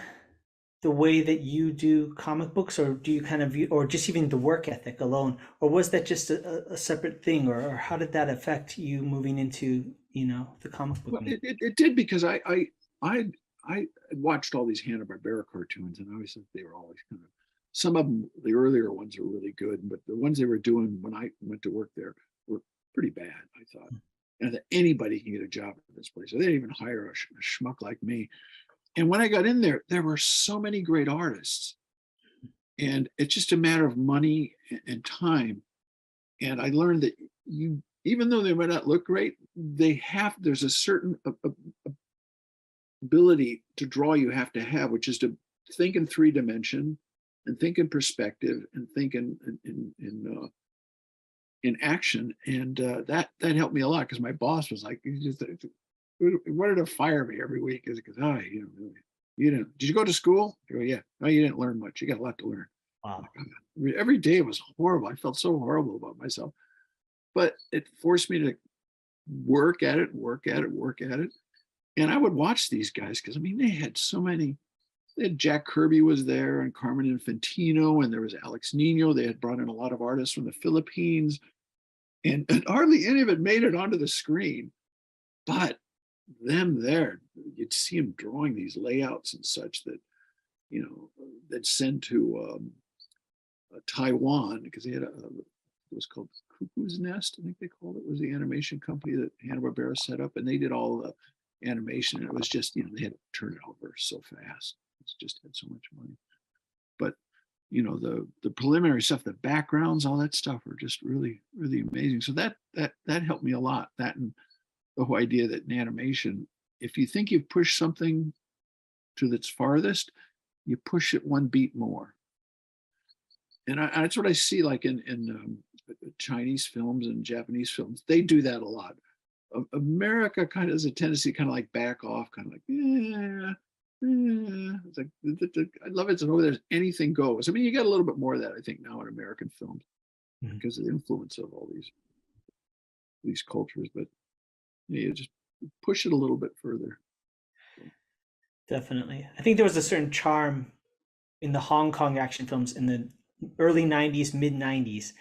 the way that you do comic books, or do you kind of view, or just even the work ethic alone, or was that just a separate thing, or how did that affect you moving into the comic book Well, medium? it did, because I watched all these Hanna-Barbera cartoons, and I always thought they were always kind of, some of them, the earlier ones, were really good, but the ones they were doing when I went to work there were pretty bad, I thought. and that anybody can get a job at this place. So they didn't even hire a schmuck like me. And when I got in there, there were so many great artists. And it's just a matter of money and time. And I learned that even though they might not look great, there's a certain ability to draw you have to have, which is to think in 3-dimension and think in perspective and think in action. And that helped me a lot, because my boss was like, he wanted to fire me every week because, oh, you didn't, did you go to school? I go, yeah. No, you didn't learn much. You got a lot to learn. Wow. Every day was horrible. I felt so horrible about myself, but it forced me to work at it. And I would watch these guys, because I mean, they had so many. They had Jack Kirby was there, and Carmen Infantino, and there was Alex Nino. They had brought in a lot of artists from the Philippines, and hardly any of it made it onto the screen. But them there, you'd see them drawing these layouts and such that, that sent to Taiwan, because they had it was called Cuckoo's Nest, I think they called it, was the animation company that Hanna-Barbera set up, and they did all the animation. And it was just, they had to turn it over so fast. It's just had so much money. But the preliminary stuff, the backgrounds, all that stuff were just really, really amazing. So that helped me a lot. That, and the whole idea that in animation, if you think you've pushed something to its farthest, you push it one beat more. And that's what I see, like in Chinese films and Japanese films. They do that a lot. America kind of has a tendency to kind of like back off, kind of like, yeah. It's like, I love it. So there's anything goes. I mean, you got a little bit more of that, I think, now in American films, because of the influence of all these cultures. But you just push it a little bit further. Definitely. I think there was a certain charm in the Hong Kong action films in the early 90s, mid 90s,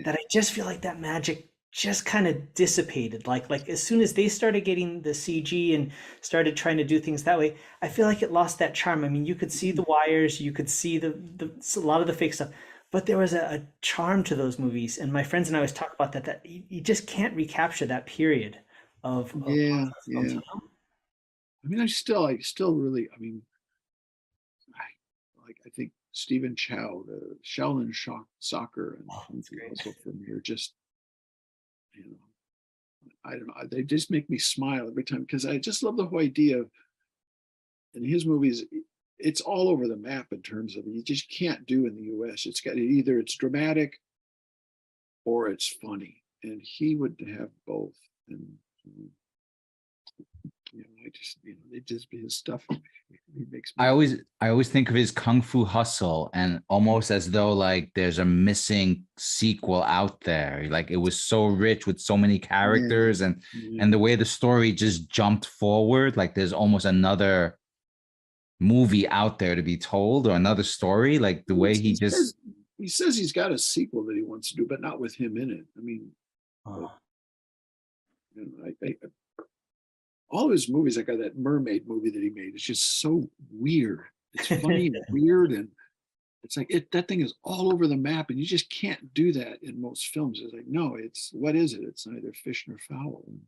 that I just feel like that magic just kind of dissipated. Like as soon as they started getting the CG and started trying to do things that way, I feel like it lost that charm. I mean, you could see the wires, you could see a lot of the fake stuff, but there was a charm to those movies. And my friends and I always talk about that you just can't recapture that period of films, I mean, I still really, I mean, I think Stephen Chow, the Shaolin Soccer and also from here, just, I don't know, they just make me smile every time, because I just love the whole idea of, in his movies, it's all over the map in terms of, you just can't do in the US. It's got either it's dramatic or it's funny, and he would have both. And his stuff, he makes me. I always think of his Kung Fu Hustle, and almost as though like there's a missing sequel out there. Like, it was so rich with so many characters, and the way the story just jumped forward, like there's almost another movie out there to be told, or another story. Like the way he says he's got a sequel that he wants to do, but not with him in it. I mean, all of his movies, like that mermaid movie that he made, it's just so weird. It's funny and weird, and it's like that thing is all over the map, and you just can't do that in most films. It's like, no, what is it? It's neither fish nor fowl. And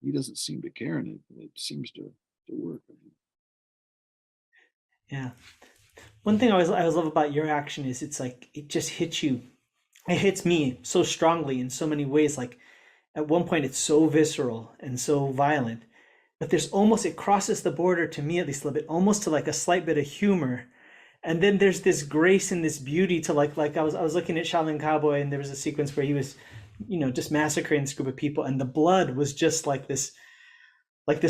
he doesn't seem to care, and it seems to work. Yeah. One thing I always love about your action is it's like it just hits you. It hits me so strongly in so many ways. Like at one point it's so visceral and so violent, but there's almost, it crosses the border, to me at least a little bit, almost to like a slight bit of humor. And then there's this grace and this beauty to like I was looking at Shaolin Cowboy, and there was a sequence where he was, just massacring this group of people, and the blood was just like this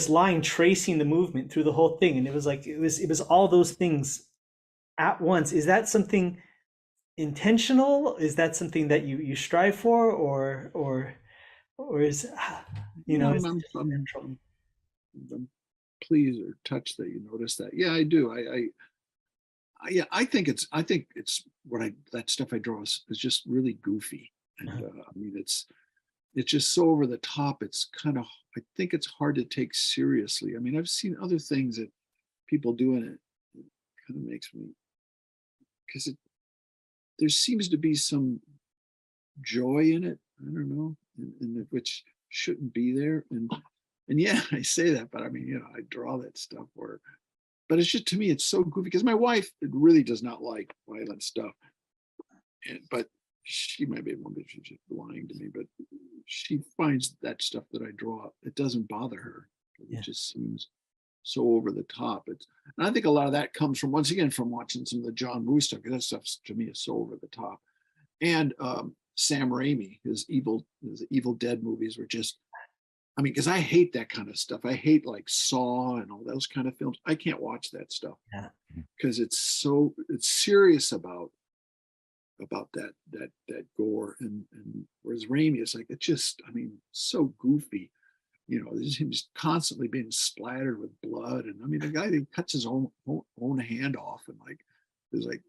line tracing the movement through the whole thing. And it was like, it was all those things at once. Is that something intentional? Is that something that you strive for, or is, I'm pleased or touched that you noticed that. Yeah, I do. I think it's that stuff I draw is just really goofy, and I mean it's just so over the top. It's kind of, I think it's hard to take seriously. I mean, I've seen other things that people do, and it kind of makes me, because there seems to be some joy in it. I don't know, in which shouldn't be there. And yeah, I say that, but I mean, you know, I draw that stuff where, but it's just, to me, it's so goofy because my wife really does not like violent stuff. But she might be one, but she's just lying to me, but she finds that stuff that I draw, it doesn't bother her. It just seems so over the top. And I think a lot of that comes from, once again, from watching some of the John Woo stuff, because that stuff to me is so over the top. And Sam Raimi, his Evil Dead movies were just, I mean, because I hate that kind of stuff. I hate like Saw and all those kind of films. I can't watch that stuff because it's serious about that gore, and whereas Raimi is like, it's just, I mean, so goofy. You know, there's him just constantly being splattered with blood, and I mean, the guy that cuts his own hand off, and like, is like,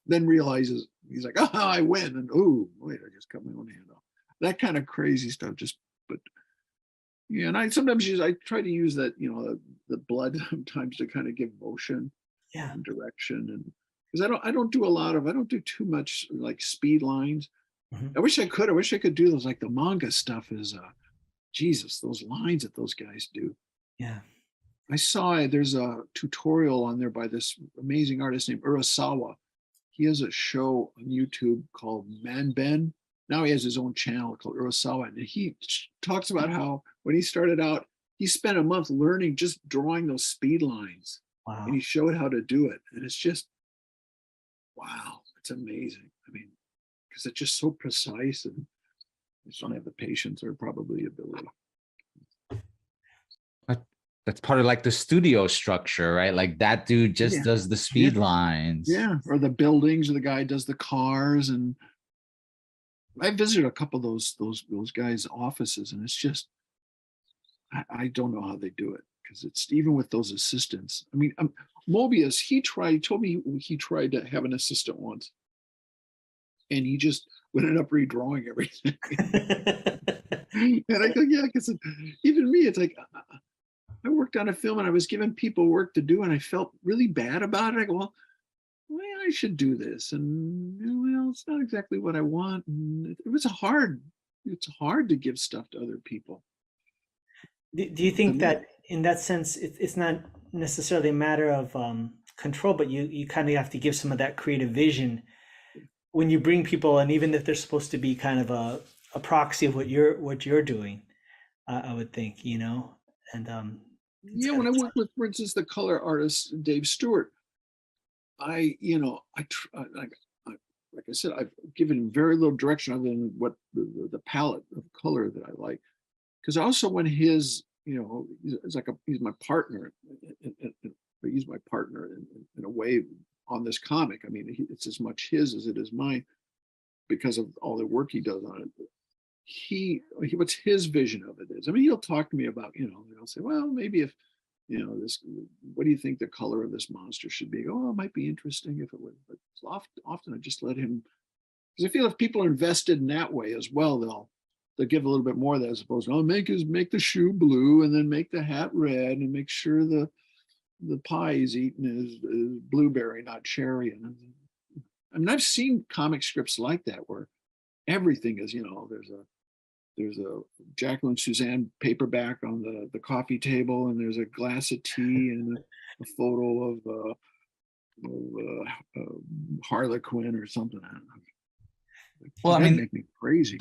then realizes he's like, oh, I win, and oh wait, I just cut my own hand off. That kind of crazy stuff. Just, but yeah, and I sometimes I try to use that, you know, the blood sometimes to kind of give motion and direction, and because I don't do too much like speed lines. I wish I could do those, like the manga stuff is Jesus, those lines that those guys do. Yeah. I saw there's a tutorial on there by this amazing artist named Urasawa. He has a show on YouTube called Man Ben. Now he has his own channel called Urasawa. And he talks about how when he started out, he spent a month learning just drawing those speed lines. Wow. And he showed how to do it. And it's just, wow, it's amazing. I mean, because it's just so precise, and I just don't have the patience or probably ability. That's part of like the studio structure, right? Like that dude just does the speed lines. Yeah, or the buildings, or the guy does the cars. And I visited a couple of those guys' offices, and it's just, I don't know how they do it, because it's even with those assistants. I mean, Mobius, he told me he tried to have an assistant once, and he just would end up redrawing everything. And I go, yeah, because even me, it's like, I worked on a film and I was giving people work to do, and I felt really bad about it. I go, well, I should do this, and well, it's not exactly what I want. And it's hard to give stuff to other people. Do you think that in that sense, it's not necessarily a matter of control, but you kind of have to give some of that creative vision when you bring people, and even if they're supposed to be kind of a proxy of what you're doing, I would think, you know. And when I work with, for instance, the color artist Dave Stewart, like I said, I've given him very little direction other than what the palette of color that I like. Because also when his, you know, it's like he's my partner, he's my partner in a way on this comic. I mean, it's as much his as it is mine because of all the work he does on it. He what's his vision of it is. I mean, he'll talk to me about, you know, he'll say, well, maybe if, you know, this, what do you think the color of this monster should be? Oh, it might be interesting if it would. But often I just let him, because I feel if people are invested in that way as well, they'll give a little bit more of that, as opposed to, oh, make the shoe blue and then make the hat red and make sure the pie he's eating is blueberry, not cherry. And I mean, I've seen comic strips like that where everything is, you know, there's a Jacqueline Suzanne paperback on the coffee table, and there's a glass of tea and a photo of Harlequin or something. I don't know. Well, I mean, make me crazy.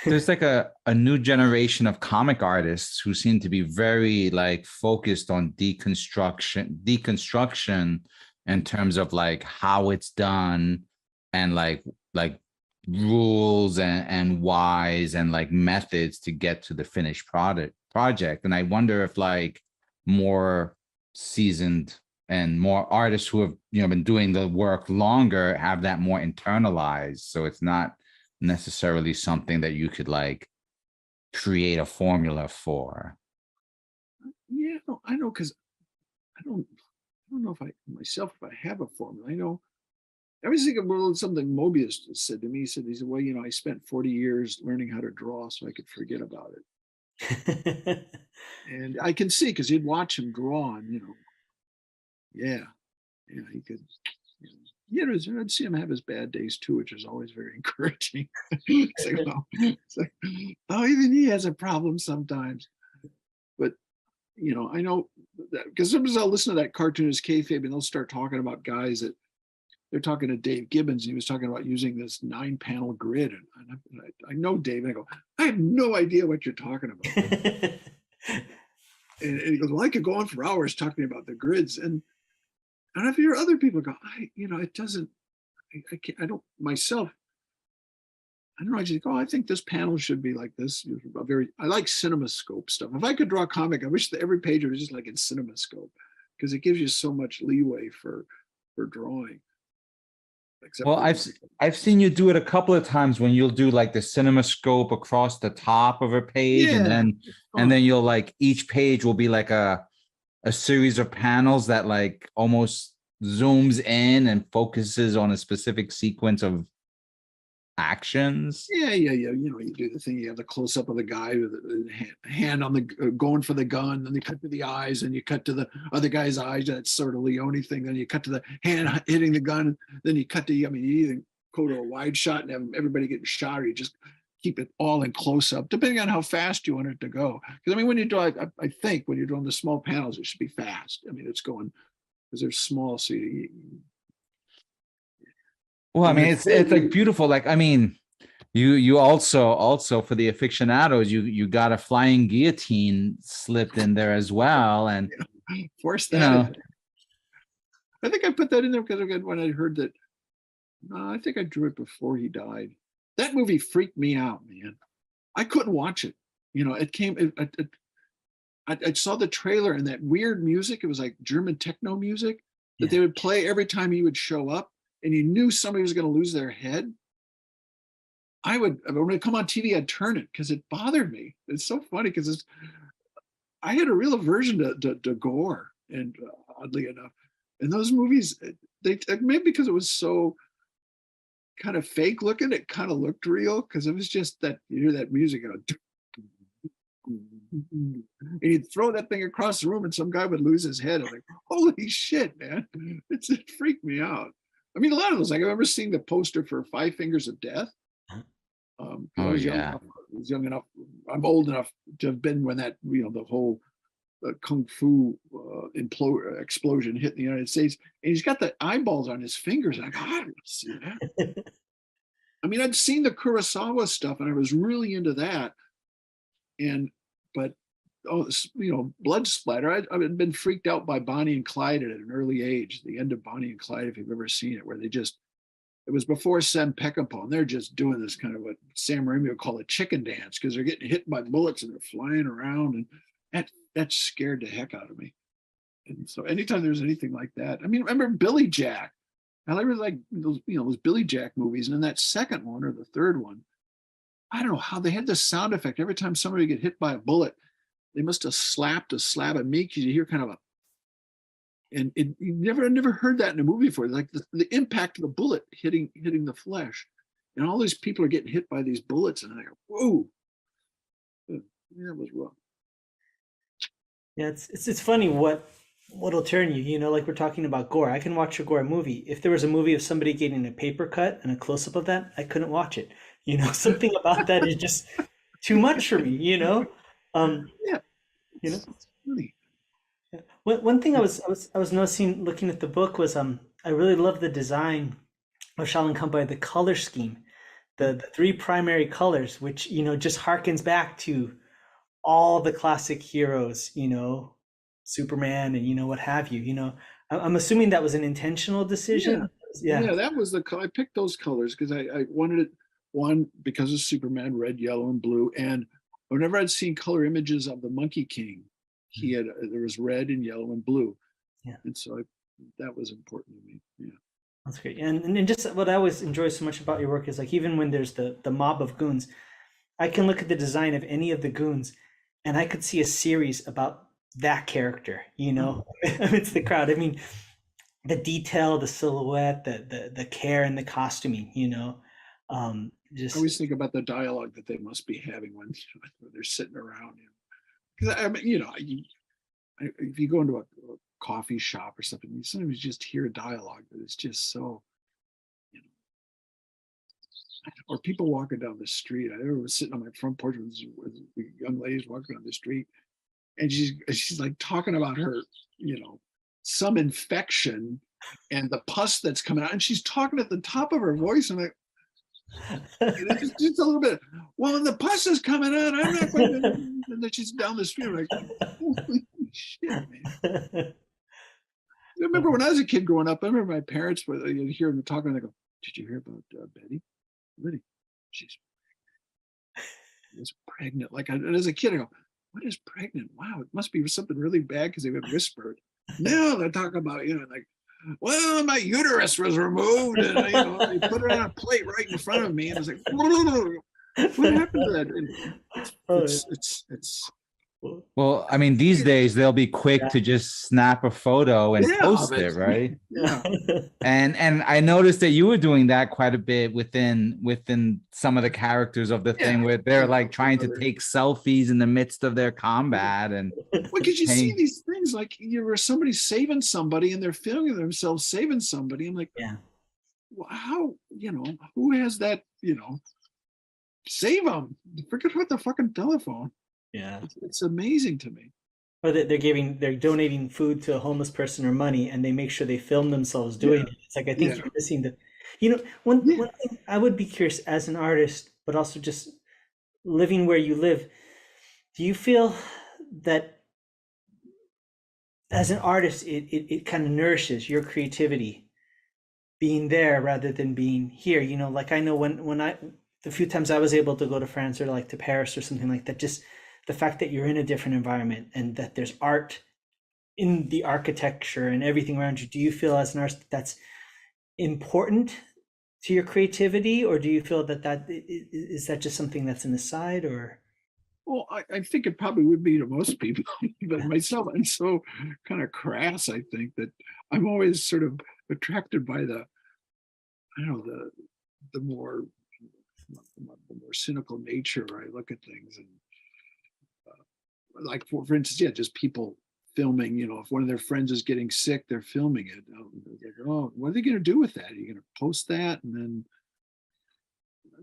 There's like a new generation of comic artists who seem to be very like focused on deconstruction in terms of like how it's done, and like rules and whys and like methods to get to the finished project. And I wonder if like more seasoned and more artists who have, you know, been doing the work longer have that more internalized, so it's not necessarily something that you could like create a formula for. Yeah, I know, because I don't know if I have a formula. I know I was thinking, well, something Mobius said to me. He said, well, you know, I spent 40 years learning how to draw so I could forget about it. And I can see, because he'd watch him draw, and, you know, he could, you know, I'd see him have his bad days too, which is always very encouraging. It's like, oh, even he has a problem sometimes. But I know that because sometimes I'll listen to that cartoonist kayfabe and they'll start talking about guys that they're talking to Dave Gibbons. And he was talking about using this 9-panel grid. And I know Dave, and I go, I have no idea what you're talking about. And he goes, well, I could go on for hours talking about the grids. And if you hear other people go, it doesn't, I don't myself, I don't know. I just go, I think this panel should be like this. I like CinemaScope stuff. If I could draw a comic, I wish that every page was just like in CinemaScope because it gives you so much leeway for drawing. Well, I've seen you do it a couple of times when you'll do like the CinemaScope across the top of a page, and then you'll like each page will be like a series of panels that like almost zooms in and focuses on a specific sequence of actions. Yeah. You do the thing. You have the close up of the guy with the hand on the going for the gun, then you cut to the eyes, and you cut to the other guy's eyes. That's sort of Leone thing. Then you cut to the hand hitting the gun. Then you cut to you either go to a wide shot and have everybody getting shot, or you just keep it all in close up, depending on how fast you want it to go. Because when you do, I think when you're doing the small panels, it should be fast. It's going because they're small, so well, it's like beautiful. Like, you also for the aficionados, you got a flying guillotine slipped in there as well, and force that. I think I put that in there because when I heard that, I think I drew it before he died. That movie freaked me out, man. I couldn't watch it. It came. I saw the trailer and that weird music. It was like German techno music that they would play every time he would show up. And you knew somebody was going to lose their head. When it come on TV, I'd turn it because it bothered me. It's so funny because I had a real aversion to gore, and oddly enough, and those movies, maybe because it was so kind of fake looking, it kind of looked real because it was just that you hear that music and you'd throw that thing across the room and some guy would lose his head. I'm like, holy shit, man! It freaked me out. A lot of those, like I remember seeing the poster for Five Fingers of Death. I was young enough. I'm old enough to have been when that, the whole kung fu explosion hit the United States. And he's got the eyeballs on his fingers. And I go, I don't want to see that. I'd seen the Kurosawa stuff and I was really into that. But blood splatter. I had been freaked out by Bonnie and Clyde at an early age. The end of Bonnie and Clyde, if you've ever seen it, where it was before Sam Peckinpah, and they're just doing this kind of what Sam Raimi would call a chicken dance because they're getting hit by bullets and they're flying around, and that scared the heck out of me. And so anytime there's anything like that, I remember Billy Jack. I really like those Billy Jack movies, and in that second one or the third one, I don't know how they had this sound effect every time somebody would get hit by a bullet. They must have slapped a slab of meat because you hear kind of you never heard that in a movie before. Like the impact of the bullet hitting the flesh, and all these people are getting hit by these bullets, and I go, whoa, that was rough. Yeah, it's funny what'll turn you. Like we're talking about gore. I can watch a gore movie. If there was a movie of somebody getting a paper cut and a close up of that, I couldn't watch it. Something about that is just too much for me. Yeah. Yeah. One thing I was noticing looking at the book was I really love the design of Shaolin Cowboy, the color scheme, the three primary colors, which just harkens back to all the classic heroes, Superman and what have you. I'm assuming that was an intentional decision. Yeah, that was I picked those colors because I wanted it, one, because of Superman, red, yellow, and blue, and whenever I'd seen color images of the Monkey King, there was red and yellow and blue. Yeah. And so that was important to me. Yeah. That's great. And just what I always enjoy so much about your work is like, even when there's the mob of goons, I can look at the design of any of the goons and I could see a series about that character, amidst the crowd. The detail, the silhouette, the care and the costuming, I always think about the dialogue that they must be having when they're sitting around. Because if you go into a coffee shop or something, you sometimes just hear a dialogue that is just so or people walking down the street. I remember sitting on my front porch with young ladies walking down the street, and she's like talking about her, some infection and the pus that's coming out, and she's talking at the top of her voice, and it's just a little bit. Well, when the pus is coming out, I'm not going to. And then she's down the street, I'm like, holy shit, man. I remember when I was a kid growing up, I remember my parents would hear them talking, and they go, "Did you hear about Betty? Betty, she's pregnant." Like, and as a kid, I go, "What is pregnant? Wow, it must be something really bad," because they would whisper it. Now they're talking about, like, well, my uterus was removed, and they put it on a plate right in front of me, and I was like, what happened to that? And it's Well, I mean, these days they'll be quick to just snap a photo and post it, right? Yeah. And I noticed that you were doing that quite a bit within some of the characters of the thing, where they're like trying to take selfies in the midst of their combat. And because you see these things like where somebody's saving somebody and they're filming themselves saving somebody. I'm like, well, how, who has that, save them, forget about the fucking telephone. Yeah, it's amazing to me. Or they're donating food to a homeless person or money, and they make sure they film themselves doing it. It's like, I think you're missing the, one thing I would be curious as an artist, but also just living where you live. Do you feel that as an artist, it kind of nourishes your creativity being there rather than being here? Like, I know the few times I was able to go to France or like to Paris or something like that, just the fact that you're in a different environment and that there's art in the architecture and everything around you. Do you feel as an artist that's important to your creativity, or do you feel that is that just something that's an aside? Or well, I think it probably would be to most people, but myself, I'm so kind of crass. I think that I'm always sort of attracted by the more cynical nature where I look at things, and like for instance, just people filming. If one of their friends is getting sick, they're filming it. Like, oh, what are they going to do with that? Are you going to post that? And then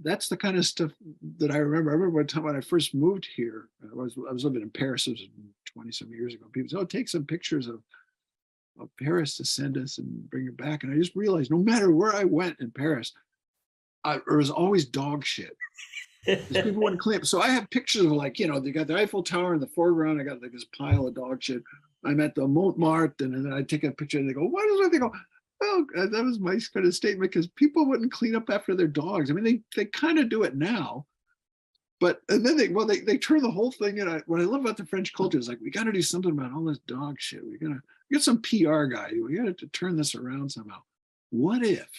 that's the kind of stuff that I remember. I remember one time when I first moved here, I was living in Paris. It was 20 some years ago. People said, "Oh, take some pictures of Paris to send us and bring it back." And I just realized no matter where I went in Paris, there was always dog shit. People wouldn't clean up. So I have pictures of, like, they got the Eiffel Tower in the foreground. I got like this pile of dog shit. I'm at the Montmartre, and then I take a picture and they go, "What is it?" They go, "Oh, that was my kind of statement," because people wouldn't clean up after their dogs. I mean, they kind of do it now, but and then they turn the whole thing in. What I love about the French culture is, like, we got to do something about all this dog shit. We get some PR guy. We got to turn this around somehow. What if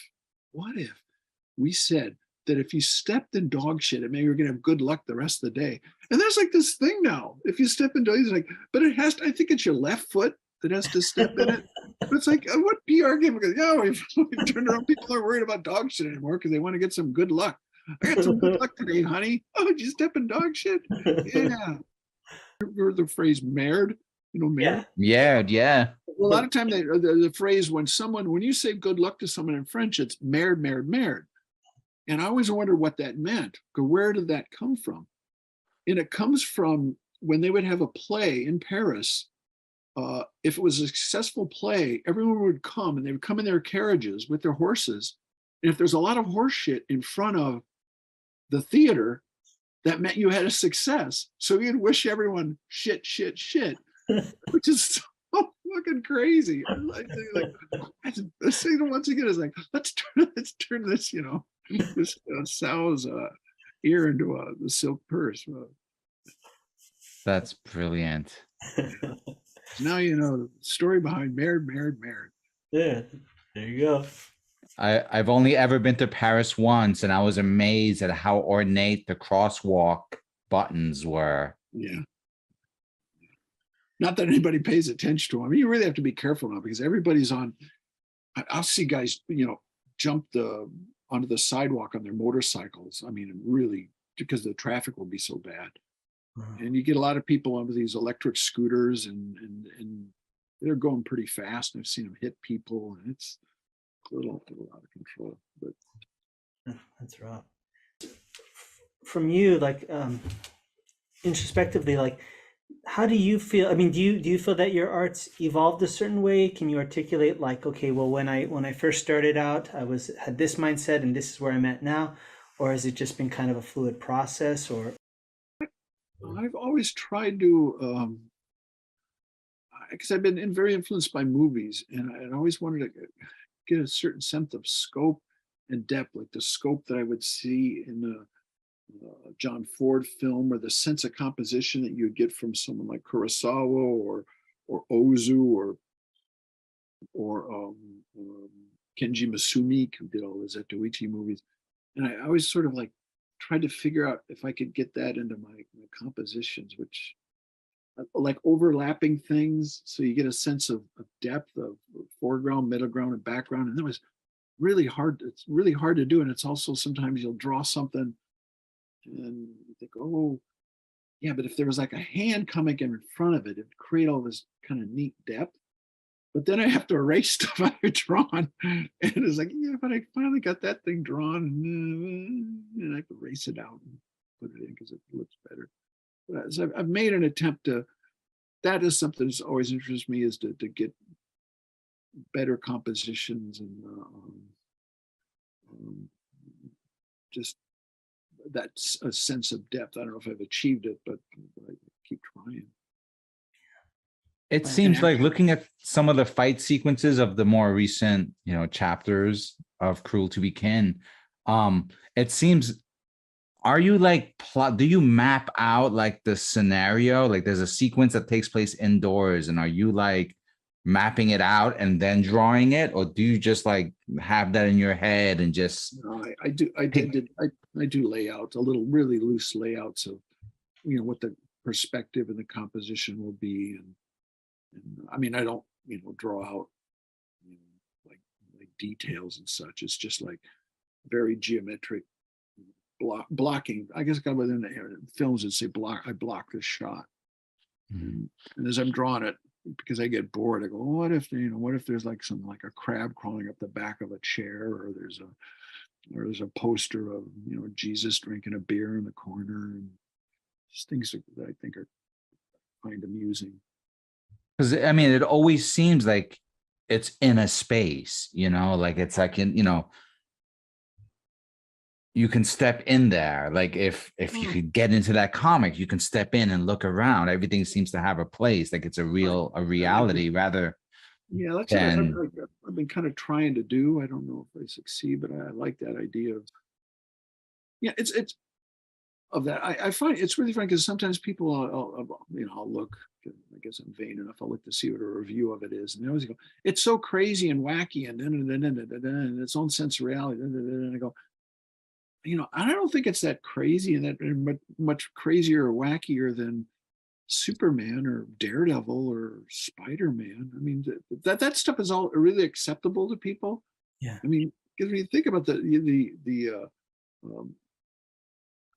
we said that if you stepped in dog shit, it maybe you're gonna have good luck the rest of the day? And there's like this thing now. If you step in dog, it's like, but it has to, I think it's your left foot that has to step in it. But it's like, what PR game? We've turned around. People aren't worried about dog shit anymore because they want to get some good luck. I got some good luck today, honey. Oh, did you step in dog shit? Yeah. Remember the phrase "merde"? Merde? Yeah. Well, a lot of time the phrase when you say good luck to someone in French, it's "merde, merde, merde." And I always wondered what that meant. Where did that come from? And it comes from when they would have a play in Paris. If it was a successful play, everyone would come, and they would come in their carriages with their horses. And if there's a lot of horse shit in front of the theater, that meant you had a success. So you'd wish everyone shit, which is so fucking crazy. The signal once again is like, let's turn this, this sow's ear into the silk purse. That's brilliant. Now the story behind "Merde." Yeah, there you go. I've only ever been to Paris once, and I was amazed at how ornate the crosswalk buttons were. Yeah. Not that anybody pays attention to them. You really have to be careful now, because everybody's on. I'll see guys, jump onto the sidewalk on their motorcycles. I mean, really, because the traffic will be so bad. And you get a lot of people on these electric scooters, and they're going pretty fast. And I've seen them hit people, and it's a little out of control. But that's rough. from you, like introspectively, like how do you feel? I mean, do you feel that your art's evolved a certain way? Can you articulate like, okay, well, when I first started out, had this mindset, and this is where I'm at now, or has it just been kind of a fluid process? Or I've always tried to, because I've been very influenced by movies, and I always wanted to get a certain sense of scope and depth, like the scope that I would see in a John Ford film, or the sense of composition that you'd get from someone like Kurosawa or Ozu or Kenji Masumi, who did all the Zatoichi movies. And I always sort of like tried to figure out if I could get that into my compositions, which like overlapping things, so you get a sense of depth of foreground, middle ground, and background. And that was really hard. It's really hard to do, and it's also sometimes you'll draw something and you think, oh yeah, but if there was like a hand coming in front of it, it'd create all this kind of neat depth. But then I have to erase stuff I've drawn, and it's like, yeah, but I finally got that thing drawn, and I have to erase it out and put it in because it looks better. But so I've made an attempt to. That is something that's always interests me, is to get better compositions and just that's a sense of depth. I don't know if I've achieved it, but I keep trying. It seems like, looking at some of the fight sequences of the more recent, chapters of Cruel to Be Kin, it seems, are you like, do you map out like the scenario? Like there's a sequence that takes place indoors, and are you like mapping it out and then drawing it, or do you just like have that in your head and just? No, I do layouts, really loose layouts of, what the perspective and the composition will be, and I mean, I don't, draw out, like details and such. It's just like very geometric blocking. I guess within the films would say I block this shot. Mm-hmm. And as I'm drawing it, because I get bored, I go, what if there's like a crab crawling up the back of a chair, or there's a poster of, Jesus drinking a beer in the corner, and just things that I think are find amusing. Because I mean, it always seems like it's in a space, like it's like you can step in there. Like if you could get into that comic, you can step in and look around. Everything seems to have a place, like it's a reality rather. Yeah, that's what I've been kind of trying to do. I don't know if I succeed, but I like that idea of, it's of that. I find it's really fun because sometimes people, I'll look, I guess I'm vain enough, I'll look to see what a review of it is. And they always go, it's so crazy and wacky and its own sense of reality. And I go, I don't think it's that crazy and that much crazier or wackier than Superman or Daredevil or Spider-Man. I mean, that stuff is all really acceptable to people. Yeah. I mean, because when you think about the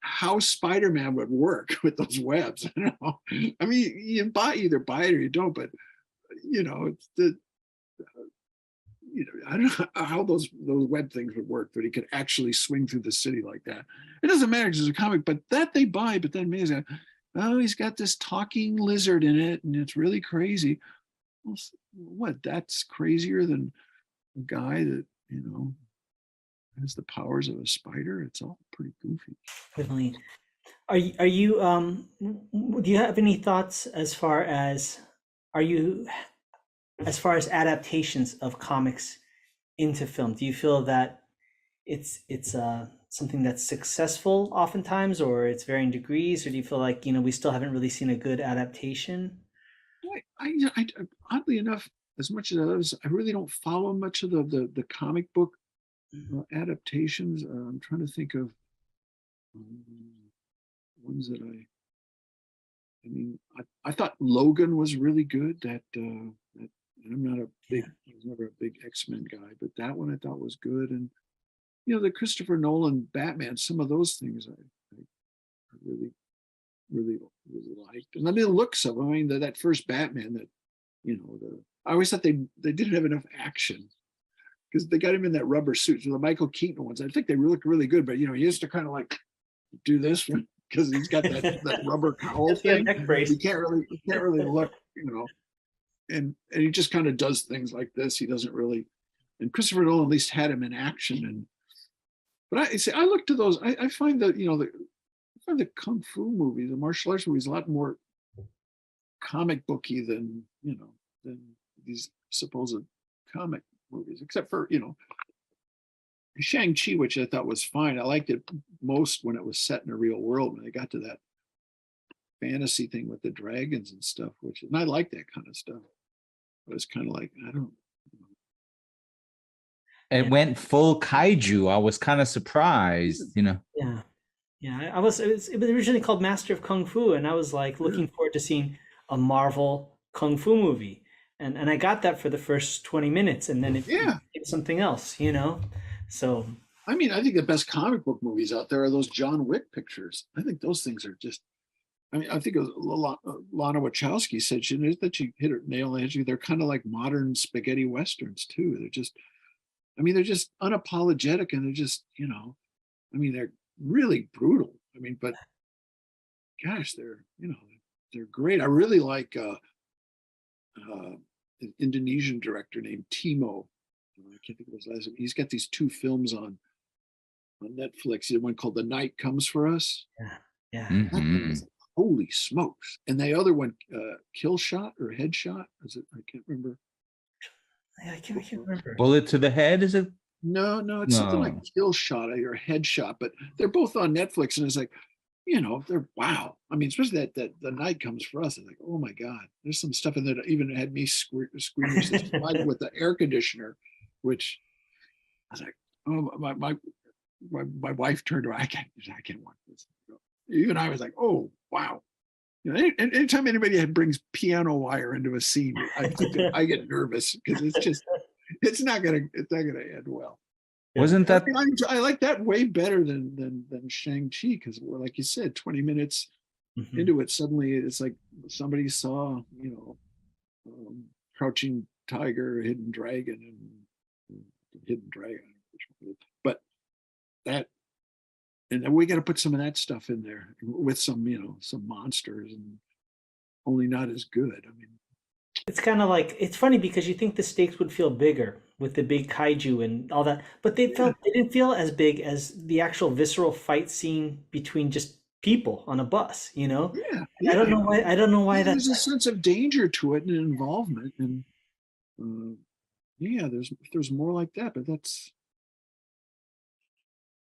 how Spider-Man would work with those webs, I don't know. I mean, you either buy it or you don't, but it's I don't know how those web things would work, that he could actually swing through the city like that. It doesn't matter because it's a comic, but that they buy. But then me, oh, he's got this talking lizard in it, and it's really crazy. Well, what? That's crazier than a guy that has the powers of a spider. It's all pretty goofy. Definitely. Are you do you have any thoughts as far as adaptations of comics into film? Do you feel that it's something that's successful oftentimes, or it's varying degrees, or do you feel like we still haven't really seen a good adaptation? I oddly enough, as much as others, I really don't follow much of the comic book adaptations. I'm trying to think of ones that I mean, I thought Logan was really good. That I'm not a big, I was never a big X-Men guy, but that one I thought was good. And the Christopher Nolan Batman, some of those things I really, really, really liked. And I mean, the looks of them. I mean, that first Batman, that I always thought they didn't have enough action, because they got him in that rubber suit. So the Michael Keaton ones, I think they look really good, but he used to kind of like do this one because he's got that rubber cowl Yes, yeah, thing. neck brace. You can't really look, and he just kind of does things like this. He doesn't really, and Christopher Nolan at least had him in action. But I look to those. I find that I find the kung fu movies, the martial arts movies, a lot more comic booky than than these supposed comic movies, except for Shang-Chi, which I thought was fine. I liked it most when it was set in a real world, when they got to that fantasy thing with the dragons and stuff, and I like that kind of stuff. But it's kind of like, I don't. It went full kaiju. I was kind of surprised, Yeah. Yeah, it was originally called Master of Kung Fu, and I was like looking forward to seeing a Marvel Kung Fu movie. And I got that for the first 20 minutes, and then it became something else, So I mean, I think the best comic book movies out there are those John Wick pictures. I think those things are just. I mean, I think it was Lana Wachowski said that she hit her nail on the head. They're kind of like modern spaghetti westerns too. They're just, I mean, they're just unapologetic, and they're just, I mean, they're really brutal. I mean, but gosh, they're great. I really like an Indonesian director named Timo. I can't think of his last name. He's got these two films on Netflix. He had one called The Night Comes for Us. Yeah. Mm-hmm. Holy smokes. And the other one, Kill Shot or Headshot, is it? I can't remember. I can't remember. Bullet to the head, is it? No, it's something like Kill Shot or Headshot, but they're both on Netflix, and it's like, they're wow. I mean, especially that The Night Comes for Us. It's like, oh my God, there's some stuff in there that even had me screaming with the air conditioner, which I was like, oh, my wife turned around. I can't watch this. Even I was like, oh wow. Anytime anybody brings piano wire into a scene, I get nervous because it's not gonna end well. Wasn't that? I like that way better than Shang-Chi, because like you said, 20 minutes into it, suddenly it's like somebody saw Crouching Tiger, Hidden Dragon, but that. And then we got to put some of that stuff in there with some monsters, and only not as good. I mean, it's kind of like, it's funny because you think the stakes would feel bigger with the big kaiju and all that, but they didn't feel as big as the actual visceral fight scene between just people on a bus. Yeah. I don't know why there's a sense of danger to it and involvement, and there's more like that, but that's.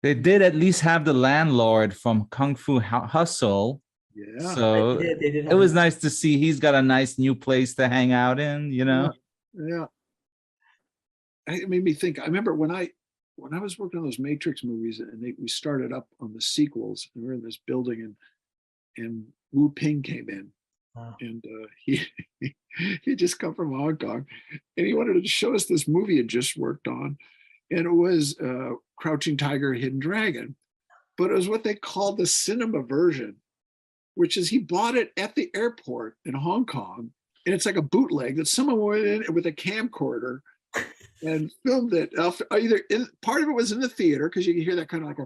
They did at least have the landlord from Kung Fu Hustle. Yeah. So they did it was nice to see he's got a nice new place to hang out in, Yeah. It made me think. I remember when I was working on those Matrix movies, and we started up on the sequels, and we were in this building, and Wu Ping came in. Wow. And he just come from Hong Kong, and he wanted to show us this movie he had just worked on. And it was Crouching Tiger, Hidden Dragon, but it was what they called the cinema version, which is he bought it at the airport in Hong Kong, and it's like a bootleg that someone went in with a camcorder and filmed it. Part of it was in the theater, because you can hear that kind of like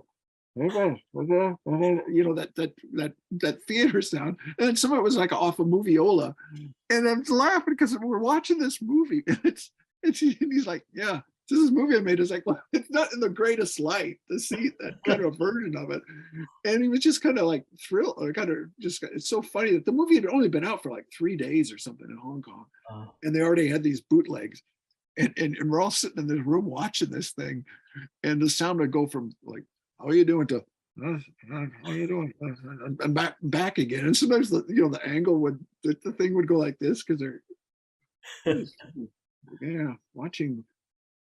that theater sound, and then some of it was like off a moviola, and I'm laughing because we're watching this movie, and and he's like, yeah. This is a movie I made. It's like, well, it's not in the greatest light to see that kind of version of it. And he was just kind of like thrilled, or it's so funny that the movie had only been out for like 3 days or something in Hong Kong. And they already had these bootlegs. And we're all sitting in this room watching this thing. And the sound would go from like, how are you doing, to how are you doing? And back again. And sometimes the angle the thing would go like this, because they're watching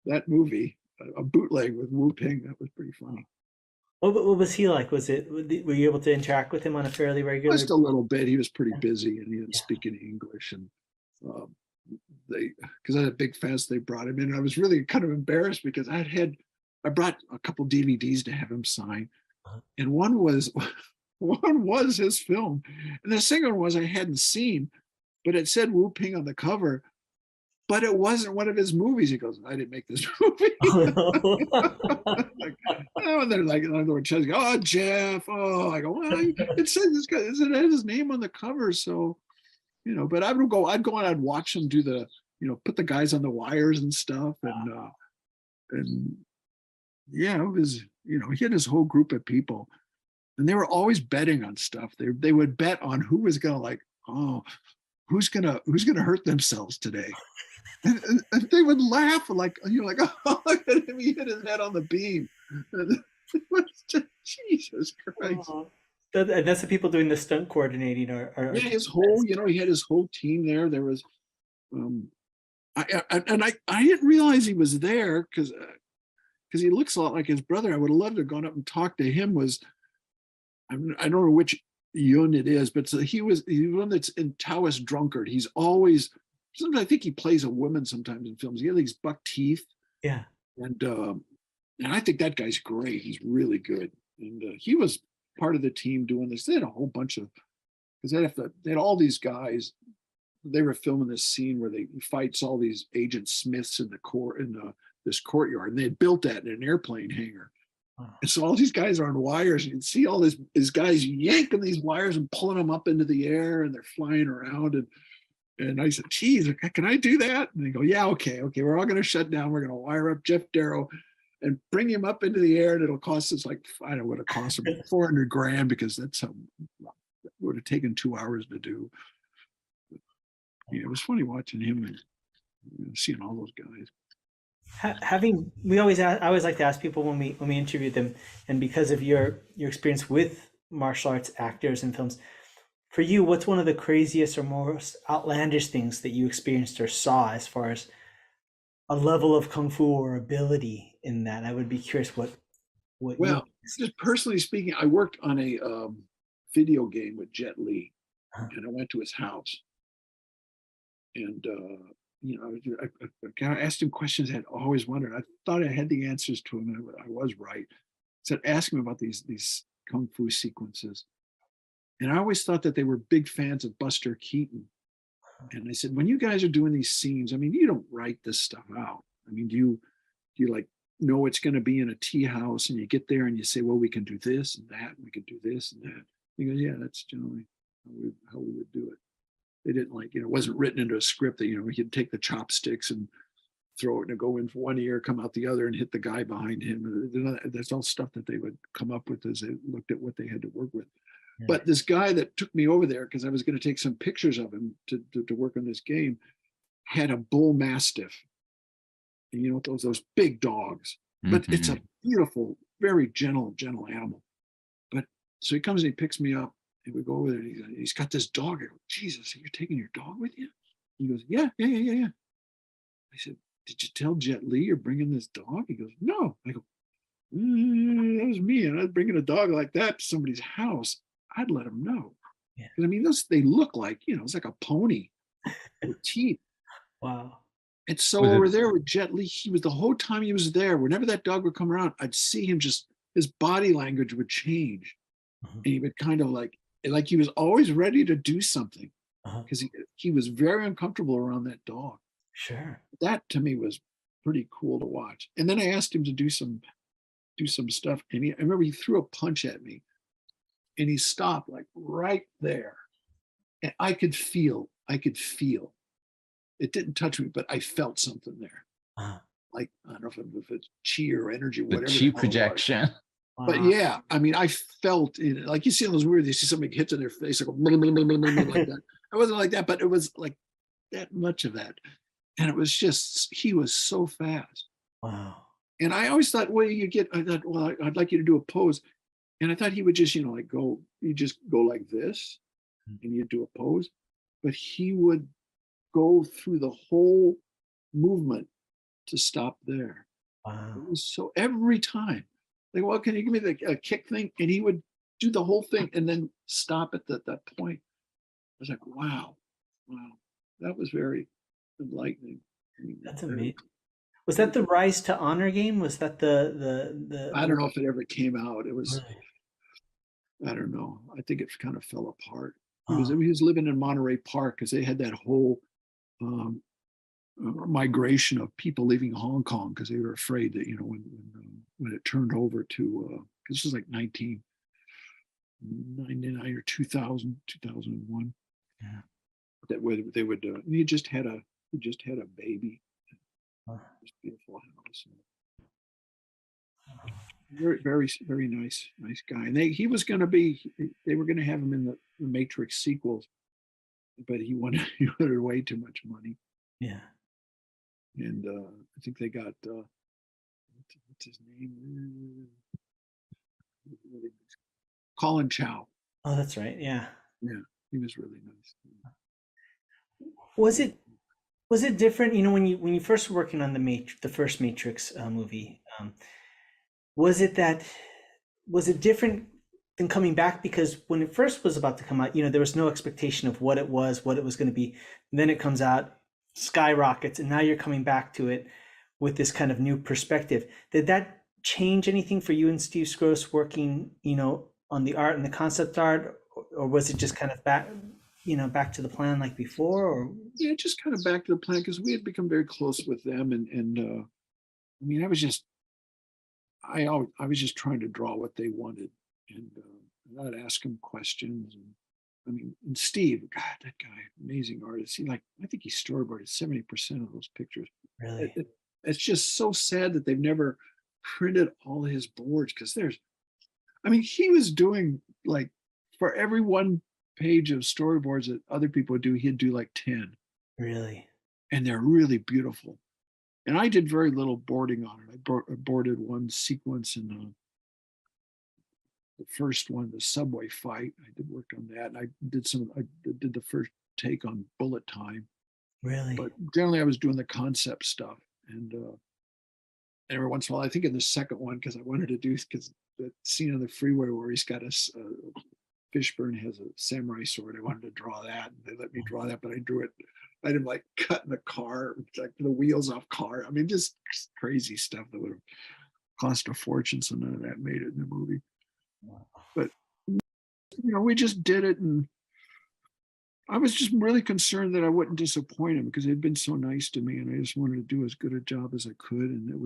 that movie, a bootleg with Wu Ping. That was pretty funny. What was he like? Were you able to interact with him on a fairly regular? Just a little bit. He was pretty busy, and he didn't speak any English. And because I had big fans, they brought him in. And I was really kind of embarrassed because I brought a couple DVDs to have him sign, and one was his film, and the second one was I hadn't seen, but it said Wu Ping on the cover. But it wasn't one of his movies. He goes, I didn't make this movie. Oh, no. Like, oh, and they're like, oh, Geof. Oh, I go, well, it says this guy, it has his name on the cover. So, but I'd go and I'd watch them do the, put the guys on the wires and stuff. And yeah, it was, he had his whole group of people and they were always betting on stuff. They would bet on who was going to like, oh, who's gonna hurt themselves today. And they would laugh like, oh, look at him, he hit his head on the beam. Jesus Christ. That's the people doing the stunt coordinating or yeah, his whole, he had his whole team there. There was I didn't realize he was there because he looks a lot like his brother. I would have loved to have gone up and talked to him. I don't know which Yun it is, but he's one that's in Taoist drunkard. He's always, sometimes I think he plays a woman sometimes in films. He has these buck teeth. Yeah. And I think that guy's great. He's really good. And he was part of the team doing this. They had a whole bunch of, because they had all these guys. They were filming this scene where he fights all these Agent Smiths in this courtyard, and they had built that in an airplane hangar. And so all these guys are on wires. You can see all these guys yanking these wires and pulling them up into the air, and they're flying around. And I said, geez, can I do that? And they go, yeah, okay. We're all going to shut down. We're going to wire up Geof Darrow and bring him up into the air. And it'll cost us I don't know what it costs him, $400,000, because that's it would have taken 2 hours to do. It was funny watching him and seeing all those guys. I always like to ask people when we interview them, and because of your experience with martial arts actors in films, for you, what's one of the craziest or most outlandish things that you experienced or saw as far as a level of kung fu or ability in that? I would be curious what well, just personally speaking, I worked on a video game with Jet Li, and I went to his house, and I asked him questions I had always wondered. I thought I had the answers to him, and I was right. I said, ask him about these kung fu sequences. And I always thought that they were big fans of Buster Keaton. And I said, when you guys are doing these scenes, I mean, you don't write this stuff out. I mean, do you like know it's going to be in a tea house, and you get there and you say, well, we can do this and that, and we can do this and that. He goes, yeah, that's generally how we would do it. They didn't it wasn't written into a script that, we could take the chopsticks and throw it and go in for one ear, come out the other, and hit the guy behind him. That's all stuff that they would come up with as they looked at what they had to work with. Yeah. But this guy that took me over there, because I was going to take some pictures of him to work on this game, had a bull mastiff. And those big dogs. But it's a beautiful, very gentle animal. But so he comes and he picks me up, and we go over there, and he's got this dog. I go, Jesus, you're taking your dog with you? He goes, yeah. I said, did you tell Jet Li you're bringing this dog? He goes, no. I go, that was me, and I was bringing a dog like that to somebody's house. I'd let him know. Yeah. I mean, they look like, it's like a pony with teeth. Wow. And so over there with Jet Li, he was, the whole time he was there, whenever that dog would come around, I'd see him his body language would change. And he would kind of like he was always ready to do something, because he was very uncomfortable around that dog. Sure. That to me was pretty cool to watch. And then I asked him to do some stuff. And I remember he threw a punch at me, and he stopped like right there. And I could feel. It didn't touch me, but I felt something there. Like, I don't know if it's chi or energy, whatever. The chi projection. But yeah, I mean, I felt it. Like you see those weird, you see somebody hits in their face, like, blah, blah, blah, blah, blah, like that. I wasn't like that, but it was like that much of that. And it was just, he was so fast. Wow. And I always thought, I thought, well, I'd like you to do a pose. And I thought he would just, you just go like this, and you'd do a pose. But he would go through the whole movement to stop there. Wow. It was so every time. Like, well, can you give me the kick thing? And he would do the whole thing and then stop at that point. I was like, wow. That was very enlightening. That's amazing. Was that the Rise to Honor game? Was that the I don't know if it ever came out. It was, I don't know. I think it kind of fell apart. He was living in Monterey Park, because they had that whole migration of people leaving Hong Kong because they were afraid that, when it turned over to, this was like 1999 or 2000, 2001, Yeah. that they would, and he just had a baby. This beautiful house. Very, very, very nice guy. And they were going to have him in the Matrix sequels, but he wanted way too much money. Yeah. And I think they got what's his name? Colin Chow. Oh, that's right. Yeah. Yeah, he was really nice. Was it different? When you first were working on the first Matrix movie, was it different than coming back? Because when it first was about to come out, there was no expectation of what it was going to be. And then it comes out, skyrockets, and now you're coming back to it with this kind of new perspective. Did that change anything for you and Steve Skroce working, on the art and the concept art, or was it just kind of back to the plan like before? Or yeah, just kind of back to the plan, because we had become very close with them, and I was just trying to draw what they wanted, and I'd ask them questions, and Steve, God, that guy, amazing artist. I think he storyboarded 70% of those pictures. really? It's just so sad that they've never printed all his boards, because he was doing, like, for every one page of storyboards that other people would do, he'd do like 10. Really? And they're really beautiful. And I did very little boarding on it. I boarded one sequence in the first one, the subway fight. I did work on that. And I did the first take on bullet time. Really? But generally I was doing the concept stuff. And every once in a while, I think in the second one, because the scene on the freeway where he's got Fishburne has a samurai sword. I wanted to draw that, and they let me draw that, but I drew it. I did like cutting the car, like the wheels off car. Just crazy stuff that would have cost a fortune. So none of that made it in the movie. But we just did it, and I was just really concerned that I wouldn't disappoint him, because they'd been so nice to me, and I just wanted to do as good a job as I could. And it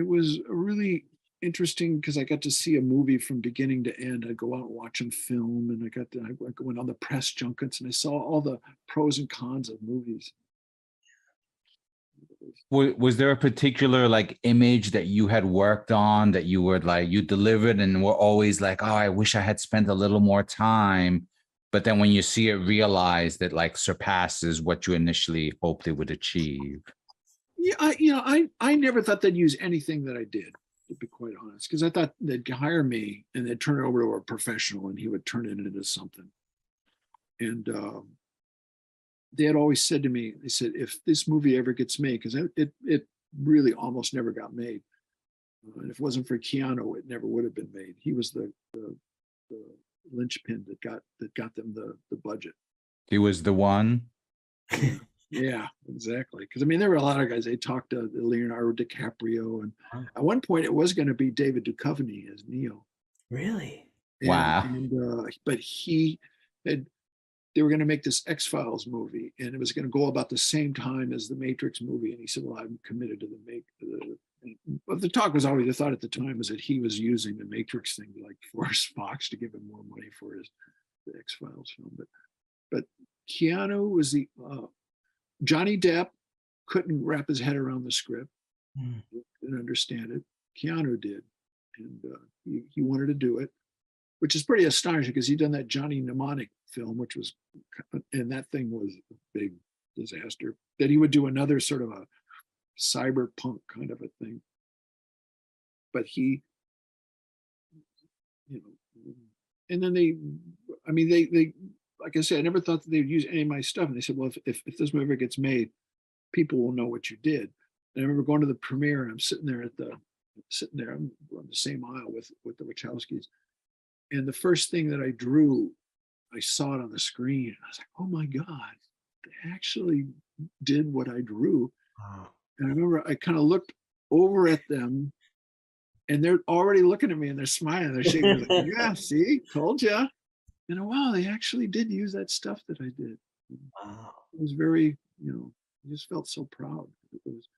was really interesting, because I got to see a movie from beginning to end. I'd go out and watch them film, and I went on the press junkets, and I saw all the pros and cons of movies. Was there a particular image that you had worked on that you were you delivered and were always like, oh, I wish I had spent a little more time, but then when you see it, realize that surpasses what you initially hoped it would achieve? Yeah, I never thought they'd use anything that I did, to be quite honest, because I thought they'd hire me and they'd turn it over to a professional, and he would turn it into something. And they had always said to me, they said, if this movie ever gets made, because it really almost never got made, and if it wasn't for Keanu, it never would have been made. He was the linchpin that got them the budget. He was the one. Yeah, exactly. Because there were a lot of guys. They talked to Leonardo DiCaprio, and at one point it was going to be David Duchovny as Neo. Really? Wow. But they were going to make this X-Files movie, and it was going to go about the same time as the Matrix movie. And he said, "Well, I'm committed to but the talk was always, the thought at the time was that he was using the Matrix thing to force Fox to give him more money for the X-Files film." But Keanu was Johnny Depp couldn't wrap his head around the script, didn't understand it. Keanu did, and he wanted to do it, which is pretty astonishing, because he'd done that Johnny Mnemonic film, and that thing was a big disaster. That he would do another sort of a cyberpunk kind of a thing, but he, and then they, like I said, I never thought that they'd use any of my stuff. And they said, well, if this movie ever gets made, people will know what you did. And I remember going to the premiere, and I'm sitting there I'm on the same aisle with the Wachowskis. And the first thing that I drew, I saw it on the screen. And I was like, oh my God, they actually did what I drew. Wow. And I remember I kind of looked over at them, and they're already looking at me, and they're smiling. They're shaking. Like, yeah, see, told you. And wow, they actually did use that stuff that I did. Wow. It was very, I just felt so proud. It was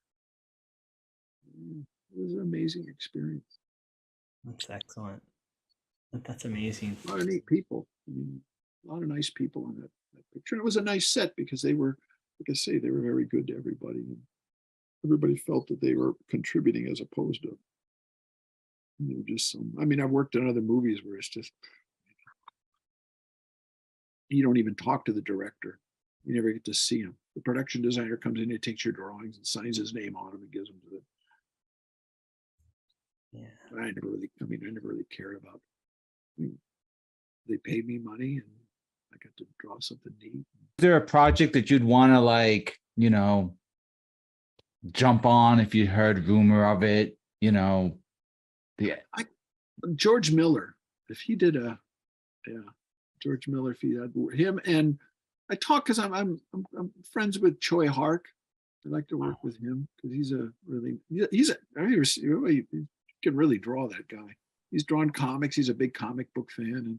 an amazing experience. That's excellent. That's amazing. A lot of neat people. I mean, a lot of nice people in that picture. And it was a nice set because they were, like I say, they were very good to everybody. And everybody felt that they were contributing as opposed to, you know, just some. I mean, I've worked in other movies where it's just, you don't even talk to the director. You never get to see him. The production designer comes in, he takes your drawings and signs his name on them and gives them to the. Yeah. I never really cared about. I mean, they paid me money and I got to draw something neat. Is there a project that you'd want to, like, you know, jump on if you heard rumor of it? You know, George Miller, if he did George Miller, if he had him, and I talk because I'm friends with Choi Hark. I like to work with him because he's a he can really draw, that guy. He's drawn comics. He's a big comic book fan, and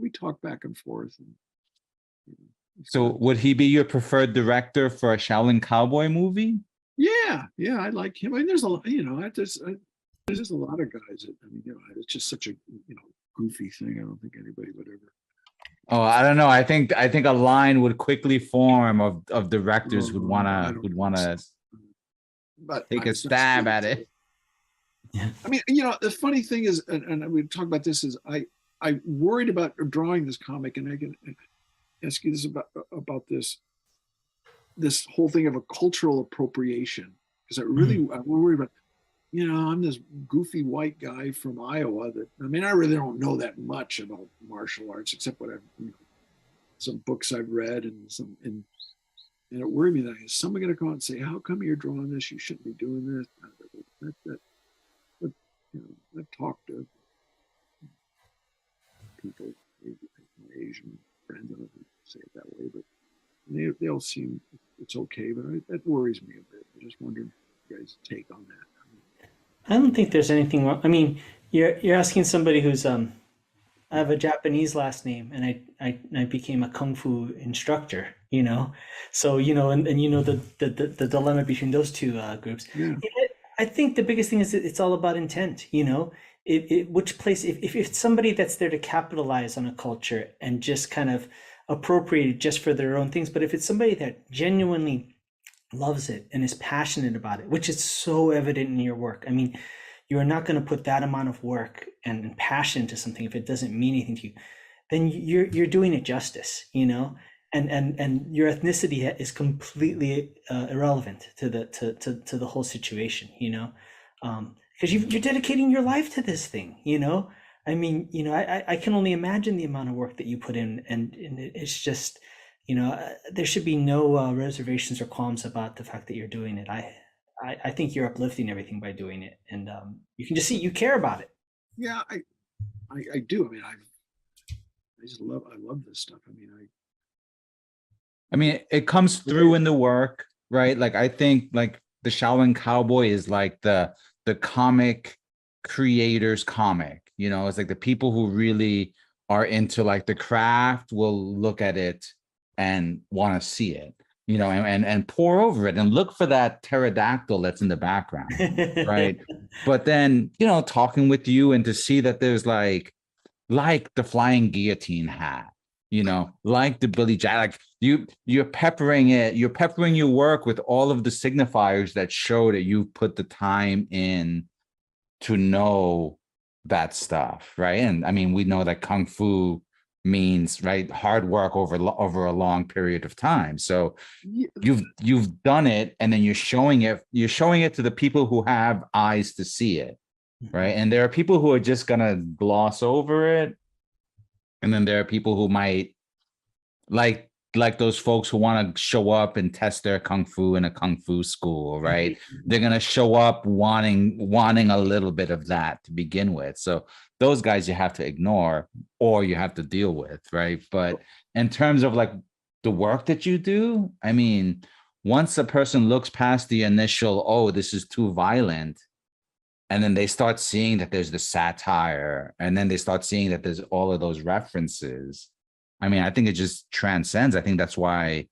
we talk back and forth. And, you know, so would he be your preferred director for a Shaolin Cowboy movie? Yeah, I like him. I mean, there's a lot, you know, there's just a lot of guys that, I mean, you know, it's just such a, you know, goofy thing. I don't think anybody would ever. Oh, I don't know. I think a line would quickly form of directors who'd wanna but take a stab at it. Yeah. I mean, you know, the funny thing is, and we talk about this, is I worried about drawing this comic, and I can ask you this about this whole thing of a cultural appropriation, because I'm worried about, you know, I'm this goofy white guy from Iowa that, I mean, I really don't know that much about martial arts except what I've, you know, some books I've read and and it worried me that is someone going to come out and say, how come you're drawing this? You shouldn't be doing this. But, you know, I've talked to people, my Asian friends, I don't say it that way, but they all seem it's okay, but that worries me a bit. I just wondered you guys' take on that. I don't think there's anything wrong. I mean, you're asking somebody who's I have a Japanese last name, and I became a kung fu instructor. You know, so you know, and you know the dilemma between those two groups. Yeah. I think the biggest thing is that it's all about intent. You know, which place if it's somebody that's there to capitalize on a culture and just kind of appropriate it just for their own things, but if it's somebody that genuinely loves it and is passionate about it, which is so evident in your work. I mean, you are not going to put that amount of work and passion to something if it doesn't mean anything to you. Then you're doing it justice, you know. And your ethnicity is completely irrelevant to the whole situation, you know, because you're dedicating your life to this thing, you know. I mean, you know, I can only imagine the amount of work that you put in, and it's just, you know, there should be no reservations or qualms about the fact that you're doing it. I think you're uplifting everything by doing it, and you can just see you care about it. Yeah, I do. I mean, I love this stuff. I mean, it comes through in the work, right? Like, I think like the Shaolin Cowboy is like the comic creators comic, you know, it's like the people who really are into like the craft will look at it and want to see it, you know, and pour over it and look for that pterodactyl that's in the background, right? But then, you know, talking with you and to see that there's like the flying guillotine hat, you know, like the Billy Jack, like you're peppering your work with all of the signifiers that show that you've put the time in to know that stuff, right? And I mean, we know that kung fu means, right, hard work over a long period of time. So you've done it, and then you're showing it to the people who have eyes to see it, right? And there are people who are just gonna gloss over it, and then there are people who might like those folks who want to show up and test their kung fu in a kung fu school, right? They're gonna show up wanting a little bit of that to begin with. So those guys you have to ignore or you have to deal with, right? But in terms of like the work that you do, I mean, once a person looks past the initial, oh, this is too violent, and then they start seeing that there's the satire, and then they start seeing that there's all of those references, I mean, I think it just transcends. I think that's why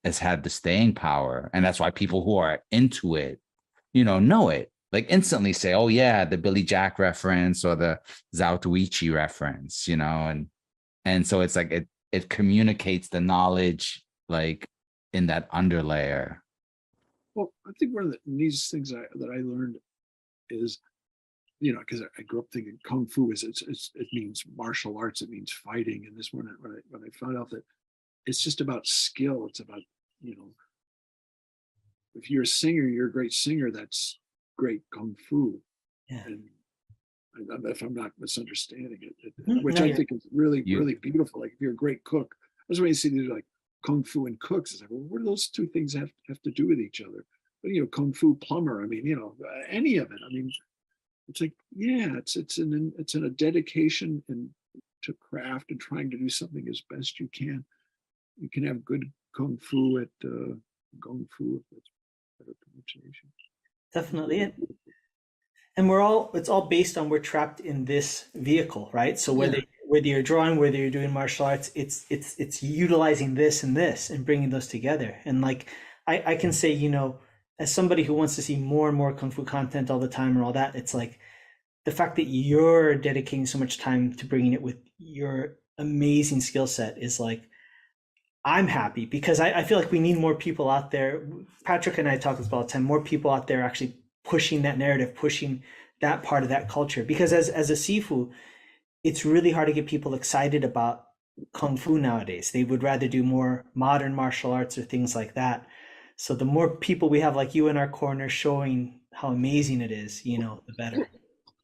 has had the staying power. And that's why people who are into it, know it. Like instantly say, oh yeah, the Billy Jack reference or the Zautuichi reference, and so it's like it communicates the knowledge like in that underlayer. Well, I think one of the neatest things that I learned is, because I grew up thinking kung fu it means martial arts, it means fighting, and this one when I found out that it's just about skill, it's about if you're a singer, you're a great singer, that's great kung fu. Yeah. And if I'm not misunderstanding it, Mhm. which No, I you're- think is really, really beautiful. Like if you're a great cook, that's why you see these like kung fu and cooks. It's like, well, what do those two things have to do with each other? But kung fu plumber. I mean, any of it. I mean, it's like, yeah, it's in a dedication and to craft and trying to do something as best you can. You can have good kung fu at kung fu, if that's better pronunciation. Definitely. And it's all based on we're trapped in this vehicle, right? So whether you're drawing, whether you're doing martial arts, it's utilizing this and bringing those together. And like I can say, as somebody who wants to see more and more kung fu content all the time and all that, it's like the fact that you're dedicating so much time to bringing it with your amazing skill set is like, I'm happy because I feel like we need more people out there. Patrick and I talk about all the time, more people out there actually pushing that narrative, pushing that part of that culture. Because as a Sifu, it's really hard to get people excited about Kung Fu nowadays. They would rather do more modern martial arts or things like that. So the more people we have like you in our corner showing how amazing it is, the better.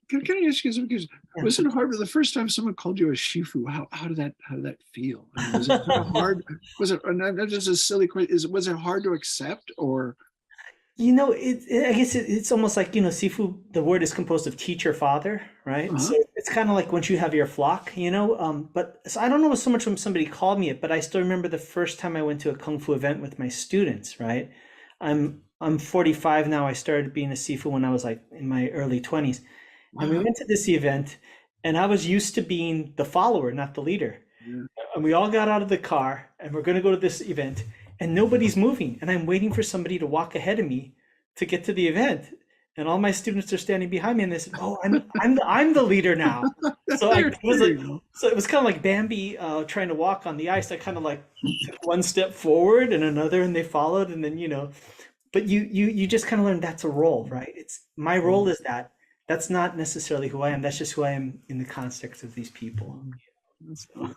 Can I ask you something? Because was it hard? The first time someone called you a shifu, how did that feel? I mean, was it kind of hard? Was it not just a silly question? Was it hard to accept or? I guess it's almost like, Sifu, the word is composed of teacher, father, right? Uh-huh. So it's kind of like once you have your flock, but so I don't know so much when somebody called me it, but I still remember the first time I went to a Kung Fu event with my students, right? I'm 45 now. I started being a Sifu when I was like in my early 20s. And we went to this event and I was used to being the follower, not the leader. Yeah. And we all got out of the car and we're going to go to this event and nobody's moving. And I'm waiting for somebody to walk ahead of me to get to the event. And all my students are standing behind me and they said, oh, I'm the leader now. So it was kind of like Bambi trying to walk on the ice. I kind of like took one step forward and another and they followed. And then, but you just kind of learn that's a role, right? It's my role is that. That's not necessarily who I am. That's just who I am in the context of these people. So,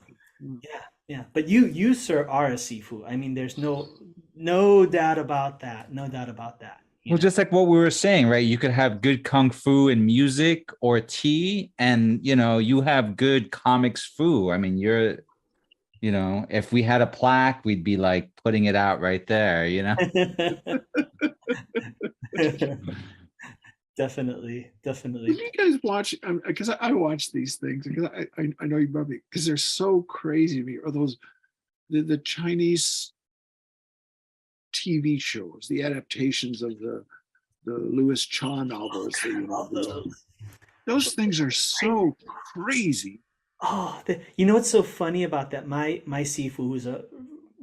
yeah. But you, sir, are a Sifu. I mean, there's no doubt about that. No doubt about that. Well, just like what we were saying, right? You could have good kung fu in music or tea, and you have good comics fu. I mean, if we had a plaque, we'd be like putting it out right there, Definitely. Did you guys watch? Because I watch these things because I know you probably because they're so crazy to me. Or those the Chinese TV shows, the adaptations of the Louis Cha novels. Those things are so crazy. Oh, what's so funny about that? My Sifu, who's a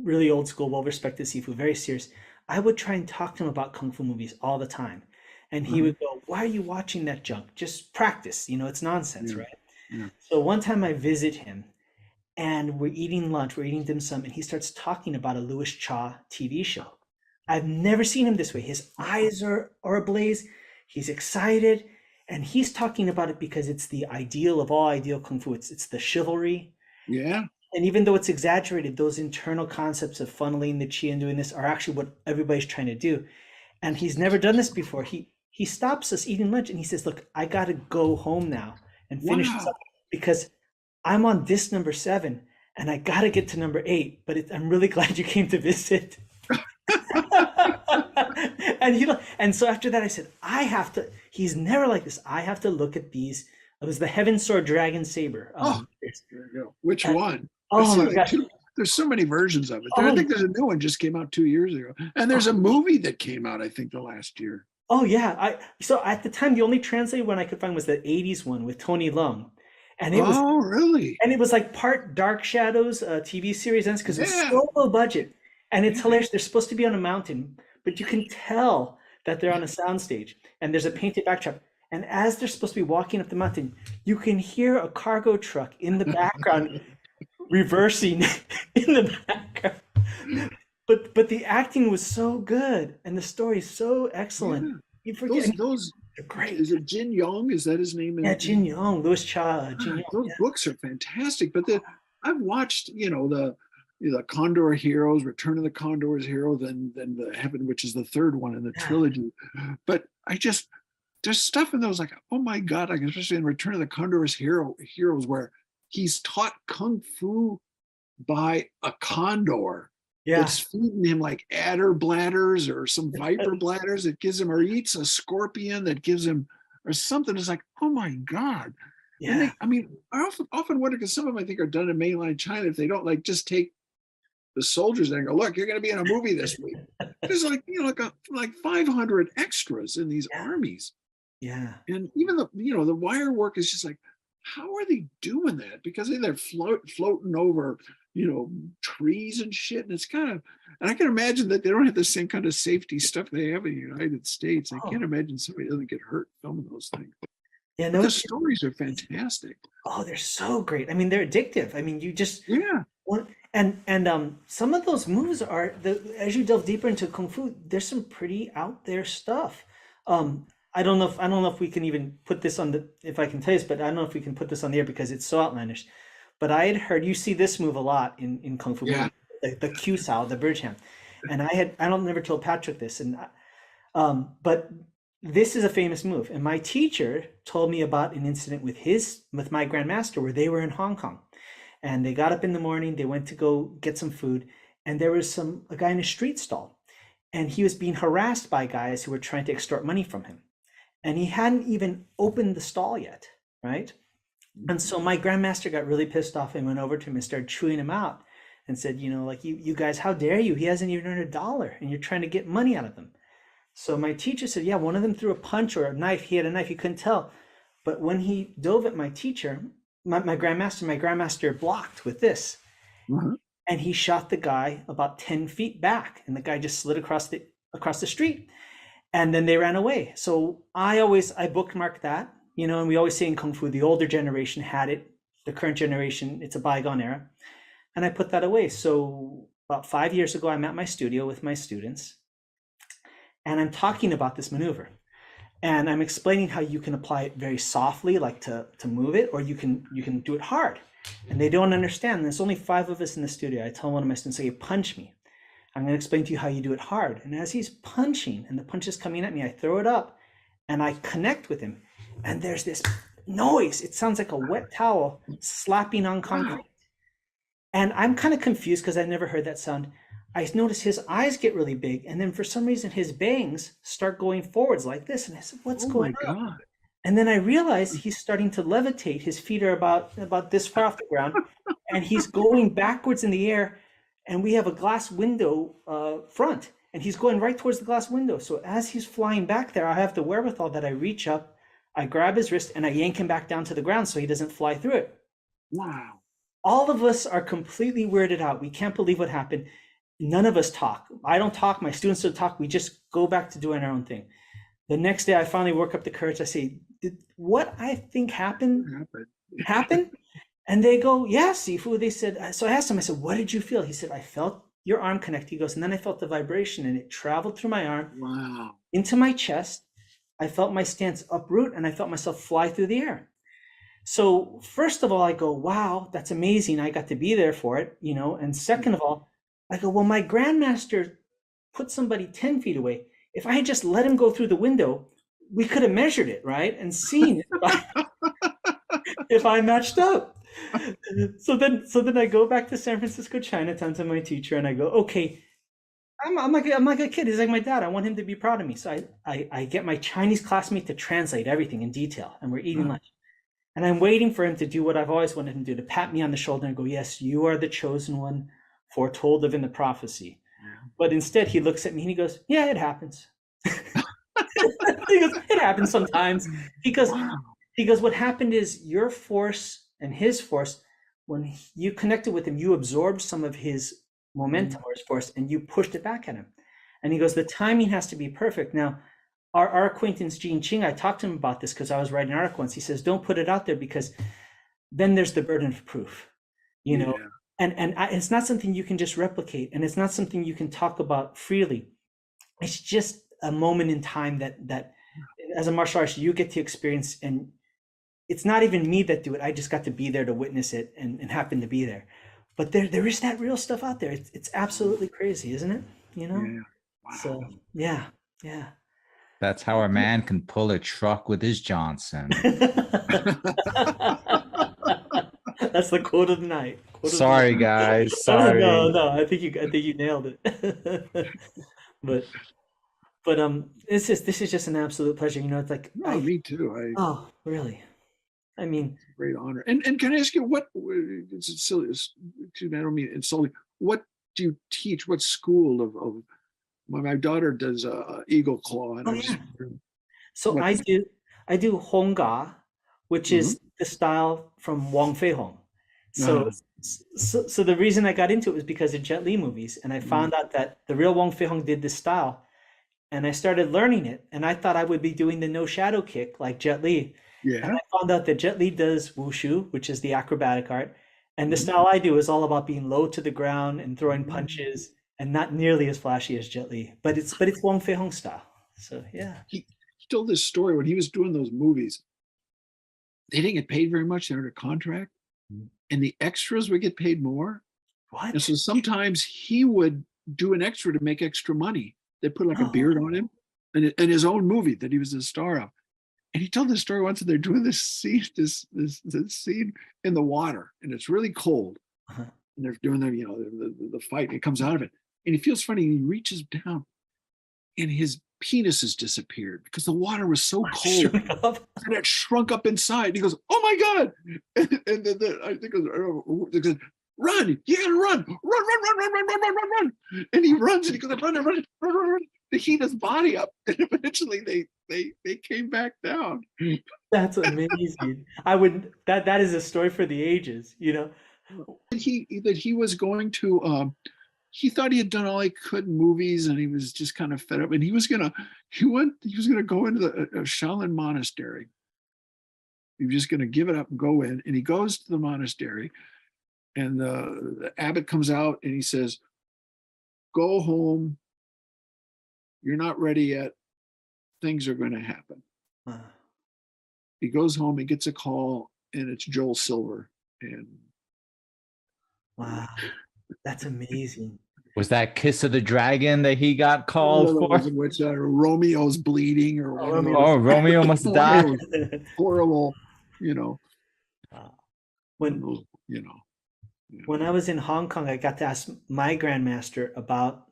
really old school, well-respected Sifu, very serious. I would try and talk to him about Kung Fu movies all the time. And he would go, why are you watching that junk? Just practice, it's nonsense, right? Yeah. So one time I visit him and we're eating lunch, we're eating dim sum, and he starts talking about a Louis Cha TV show. I've never seen him this way. His eyes are ablaze. He's excited. And he's talking about it because it's the ideal of all ideal Kung Fu. It's the chivalry. Yeah. And even though it's exaggerated, those internal concepts of funneling the chi and doing this are actually what everybody's trying to do. And he's never done this before. He stops us eating lunch and he says, look, I got to go home now and finish this up because I'm on disc number 7 and I got to get to number 8, but I'm really glad you came to visit. And so after that, I said, he's never like this. I have to look at these. It was the Heaven Sword Dragon Saber. There you go. Which one? Oh my gosh. There's so many versions of it. I think there's a new one just came out 2 years ago. And there's a movie that came out, I think, the last year. Oh yeah. So at the time, the only translated one I could find was the 80s one with Tony Leung. And it was really? And it was like part Dark Shadows TV series, because it was so low budget. And it's hilarious. They're supposed to be on a mountain, but you can tell that they're on a soundstage, and there's a painted backdrop. And as they're supposed to be walking up the mountain, you can hear a cargo truck in the background reversing in the background. But the acting was so good, and the story is so excellent. Yeah. You forget Those they're great. is it Jin Yong? Is that his name? Yeah, Jin Yong, Louis Cha, Jin Yong. Those Yeah. books are fantastic. But I've watched, the Condor Heroes, Return of the Condor's Hero, then the Heaven, which is the third one in the trilogy. But there's stuff in those like, oh my God, like especially in Return of the Condor's Heroes, where he's taught kung fu by a condor. Yeah. It's feeding him like adder bladders or some viper bladders that gives him, or eats a scorpion that gives him, or something. It's like, oh my God. Yeah. And I often wonder, because some of them I think are done in mainland China, if they don't like just take the soldiers and go, look, you're going to be in a movie this week. There's like 500 extras in these armies. Yeah. And even the wire work is just like, how are they doing that? Because they're floating over, trees and shit. And it's and I can imagine that they don't have the same kind of safety stuff they have in the United States. I can't imagine somebody doesn't get hurt filming those things. Yeah, no, the stories are fantastic. Oh, they're so great. I mean, they're addictive. I mean, you just want, and some of those moves are as you delve deeper into Kung Fu, there's some pretty out there stuff. I don't know if we can even put this on if I can tell you this, but I don't know if we can put this on the air because it's so outlandish. But I had heard you see this move a lot in Kung Fu, the Q Sao, the bridge hand. And I don't never told Patrick this, but this is a famous move. And my teacher told me about an incident with my grandmaster where they were in Hong Kong, and they got up in the morning, they went to go get some food, and there was a guy in a street stall, and he was being harassed by guys who were trying to extort money from him. And he hadn't even opened the stall yet, right? And so my grandmaster got really pissed off and went over to him and started chewing him out and said, you guys, how dare you? He hasn't even earned $1 and you're trying to get money out of them. So my teacher said, yeah, one of them threw a punch or a knife. He had a knife, you couldn't tell. But when he dove at my teacher, my grandmaster blocked with this. Mm-hmm. And he shot the guy about 10 feet back, and the guy just slid across the street. And then they ran away. So I bookmark that, and we always say in Kung Fu, the older generation had it, the current generation, it's a bygone era. And I put that away. So about 5 years ago, I'm at my studio with my students, and I'm talking about this maneuver. And I'm explaining how you can apply it very softly, like to move it, or you can do it hard. And they don't understand. There's only 5 of us in the studio. I tell one of my students, okay, punch me. I'm going to explain to you how you do it hard. And as he's punching and the punch is coming at me, I throw it up and I connect with him. And there's this noise. It sounds like a wet towel slapping on concrete. And I'm kind of confused because I've never heard that sound. I notice his eyes get really big. And then for some reason, his bangs start going forwards like this. And I said, what's going on? God. And then I realize he's starting to levitate. His feet are about this far off the ground. And he's going backwards in the air. And we have a glass window front, and he's going right towards the glass window. So as he's flying back there, I have the wherewithal that I reach up, I grab his wrist, and I yank him back down to the ground so he doesn't fly through it. Wow. All of us are completely weirded out. We can't believe what happened. None of us talk. I don't talk. My students don't talk. We just go back to doing our own thing. The next day, I finally work up the courage. I say, did what I think happened? And they go, yeah, Sifu. They said, so I asked him, I said, what did you feel? He said, I felt your arm connect. He goes, and then I felt the vibration, and it traveled through my arm into my chest. I felt my stance uproot, and I felt myself fly through the air. So first of all, I go, wow, that's amazing. I got to be there for it, And second of all, I go, well, my grandmaster put somebody 10 feet away. If I had just let him go through the window, we could have measured it, right? And seen if I matched up. So then I go back to San Francisco Chinatown to my teacher, and I go, okay, I'm like a kid. He's like my dad. I want him to be proud of me. So I get my Chinese classmate to translate everything in detail, and we're eating lunch. And I'm waiting for him to do what I've always wanted him to do, to pat me on the shoulder and go, yes, you are the chosen one foretold of in the prophecy. But instead he looks at me and he goes, yeah, it happens. He goes, it happens sometimes. He goes, what happened is your force and his force, when you connected with him, you absorbed some of his momentum or his force, and you pushed it back at him. And he goes, the timing has to be perfect. Now, our acquaintance Gene Ching, I talked to him about this because I was writing an article once. He says, don't put it out there because then there's the burden of proof, you know, and it's not something you can just replicate, and it's not something you can talk about freely. It's just a moment in time that as a martial artist, you get to experience, and it's not even me that do it. I just got to be there to witness it and happen to be there. But there is that real stuff out there. It's absolutely crazy, isn't it? You know? Yeah. Wow. So yeah. That's how a man can pull a truck with his Johnson. That's the quote of the night. Sorry, guys. Sorry. No. I think you nailed it. but this is just an absolute pleasure. You know, it's like me too. Oh, really? I mean, it's a great honor. And can I ask you it's silly? Excuse me, I don't mean insulting. What do you teach? What school of my daughter does Eagle Claw. So I do Hongga, which is the style from Wong Fei Hong. So the reason I got into it was because of Jet Li movies, and I found out that the real Wong Fei Hong did this style, and I started learning it, and I thought I would be doing the no shadow kick like Jet Li. Yeah. And I found out that Jet Li does wushu, which is the acrobatic art, and the style I do is all about being low to the ground and throwing punches, and not nearly as flashy as Jet Li, but it's Wong Fei Hong style. So yeah. He told this story when he was doing those movies. They didn't get paid very much. They're under contract, and the extras would get paid more. What? And so sometimes he would do an extra to make extra money. They put like a beard on him, and his own movie that he was the star of. And he told this story once that they're doing this scene, this scene in the water, and it's really cold. And they're doing the fight, and he comes out of it. And he feels funny, and he reaches down, and his penis has disappeared because the water was so cold and it shrunk up inside. And he goes, "Oh my God!" And then I think it goes, "Run! You gotta run! And he runs, and he goes, "Run! To heat his body up." And eventually they came back down. That's amazing. That is a story for the ages, you know. He was going to he thought he had done all he could in movies, and he was just kind of fed up, and he was gonna go into a Shaolin monastery. He was just gonna give it up and go in, and he goes to the monastery, and the abbot comes out and he says, "Go home. You're not ready yet. Things are going to happen." He goes home, he gets a call, and it's Joel Silver. And wow, that's amazing. Was that Kiss of the Dragon that he got called for? Which Romeo's bleeding or whatever. Oh, Romeo must die. Horrible, you know. When I was in Hong Kong, I got to ask my grandmaster about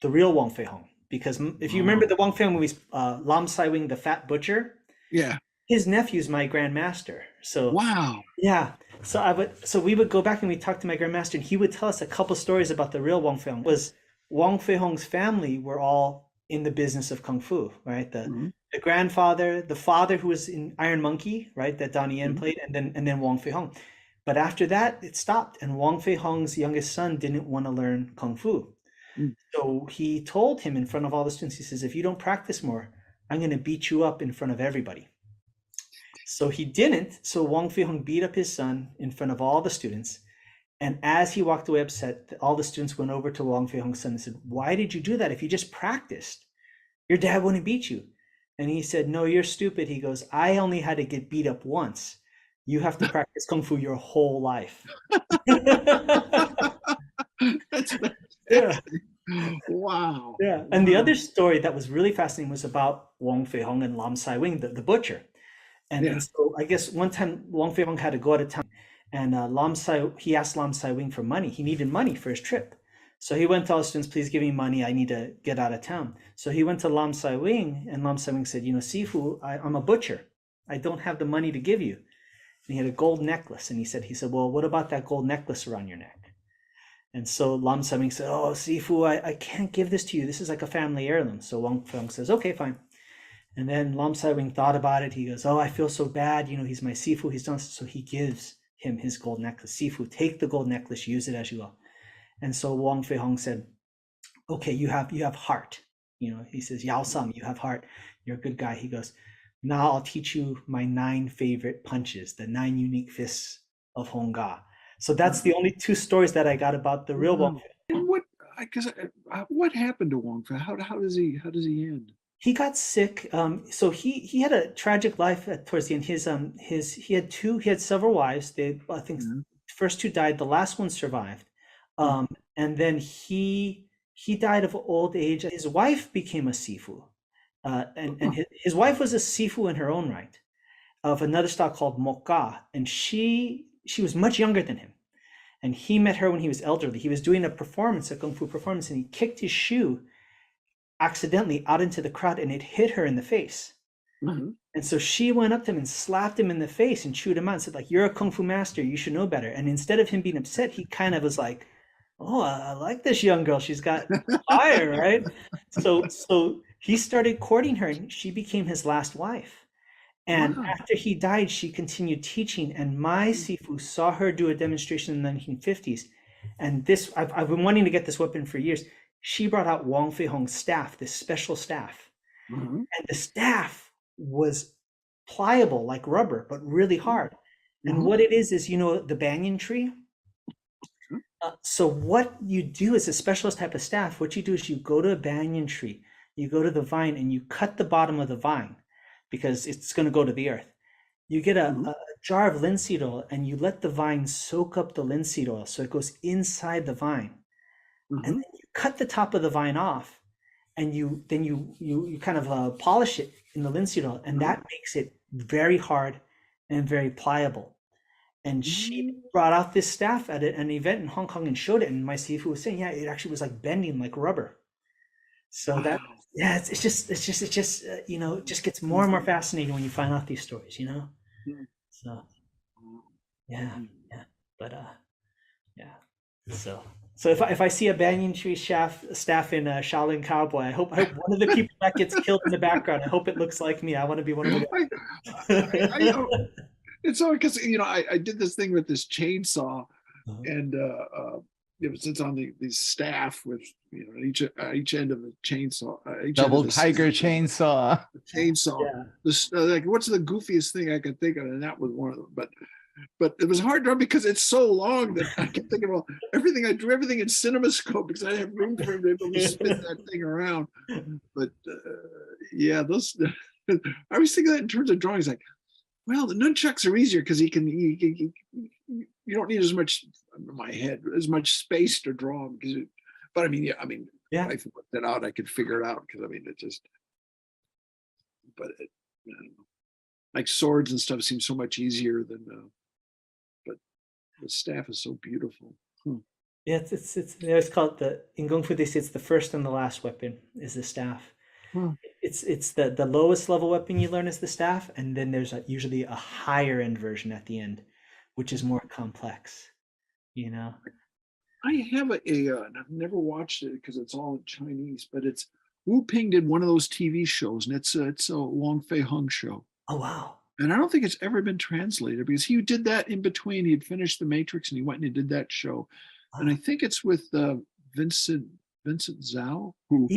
the real Wong Fei Hong. Because if you remember the Wong Fei Hong movies, Lam Sai Wing, the Fat Butcher, his nephew's my grandmaster. So wow, yeah. So we would go back and we talk to my grandmaster, and he would tell us a couple stories about the real Wong Fei Hong. Was Wong Fei Hong's family were all in the business of kung fu, right? The grandfather, the father who was in Iron Monkey, right, that Donnie Yen played, and then Wong Fei Hong. But after that, it stopped, and Wong Fei Hong's youngest son didn't want to learn kung fu. So he told him in front of all the students, he says, "If you don't practice more, I'm going to beat you up in front of everybody." So he didn't. So Wong Fei Hong beat up his son in front of all the students. And as he walked away upset, all the students went over to Wong Fei Hong's son and said, "Why did you do that? If you just practiced, your dad wouldn't beat you." And he said, "No, you're stupid." He goes, "I only had to get beat up once. You have to practice kung fu your whole life." Yeah. Wow. Yeah. And the other story that was really fascinating was about Wong Fei Hong and Lam Sai Wing, the butcher. And so I guess one time Wong Fei Hong had to go out of town, and he asked Lam Sai Wing for money. He needed money for his trip. So he went to all the students, "Please give me money. I need to get out of town." So he went to Lam Sai Wing, and Lam Sai Wing said, "Sifu, I'm a butcher. I don't have the money to give you." And he had a gold necklace. And he said, "Well, what about that gold necklace around your neck?" And so Lam Sai Wing said, "Oh, Sifu, I can't give this to you. This is like a family heirloom." So Wong Fei Hong says, "Okay, fine." And then Lam Sai Wing thought about it. He goes, "Oh, I feel so bad. He's my Sifu. He's done." So he gives him his gold necklace. "Sifu, take the gold necklace, use it as you will." And so Wang Fei Hong said, okay, you have heart. He says, Yao Sam, you have heart. You're a good guy. He goes, now I'll teach you my 9 favorite punches, the 9 unique fists of Hong Ga. So that's the only 2 stories that I got about the real Wang Fei. And what happened to Wong Fei? How does he end? He got sick. So he had a tragic life towards the end. He had several wives. I think the first 2 died. The last one survived. And then he died of old age. His wife became a sifu. And his wife was a sifu in her own right, of another style called Mokka. And she was much younger than him. And he met her when he was elderly. He was doing a kung fu performance, and he kicked his shoe accidentally out into the crowd, and it hit her in the face. And so she went up to him and slapped him in the face and chewed him out and said, like, you're a kung fu master, you should know better. And instead of him being upset, he kind of was like, oh, I like this young girl. She's got fire, right? So he started courting her, and she became his last wife. And after he died, she continued teaching. And my sifu saw her do a demonstration in the 1950s. And this, I've been wanting to get this weapon for years. She brought out Wang Fei Hong's staff, this special staff. And the staff was pliable like rubber, but really hard. And what it is the banyan tree. So what you do is a specialist type of staff. What you do is you go to a banyan tree, you go to the vine, and you cut the bottom of the vine, because it's going to go to the earth. You get a jar of linseed oil, and you let the vine soak up the linseed oil so it goes inside the vine. And then you cut the top of the vine off, and you kind of polish it in the linseed oil, and that makes it very hard and very pliable. And she brought out this staff at an event in Hong Kong and showed it, and my sifu was saying, yeah, it actually was like bending like rubber. So that, yeah, it just it just gets more and more fascinating when you find out these stories, So but so if I see a banyan tree staff in Shaolin Cowboy, I hope one of the people that gets killed in the background, I hope it looks like me. I want to be one of the It's all because I did this thing with this chainsaw, and it's on the staff with each end of the chainsaw, double tiger chainsaw. Like, what's the goofiest thing I could think of, and that was one of them. But it was hard to run because it's so long that I kept thinking, well, everything I do, everything in CinemaScope, because I have room for him to be able to spin that thing around. But those I was thinking that in terms of drawings, like, well, the nunchucks are easier because you don't need as much, in my head, as much space to draw them. But if I worked that out, I could figure it out, because it just. But I don't know. Like swords and stuff seem so much easier than. But the staff is so beautiful. Yeah, it's called in Kung Fu they say it's the first and the last weapon is the staff. It's the lowest level weapon you learn is the staff, and then there's usually a higher end version at the end, which is more complex. I have and I've never watched it because it's all in Chinese, but it's Wu Ping did one of those TV shows, and it's a Wang Fei Hung show. Oh wow! And I don't think it's ever been translated, because he did that in between. He had finished The Matrix, and he went and he did that show. Wow. And I think it's with Vincent Zhao, who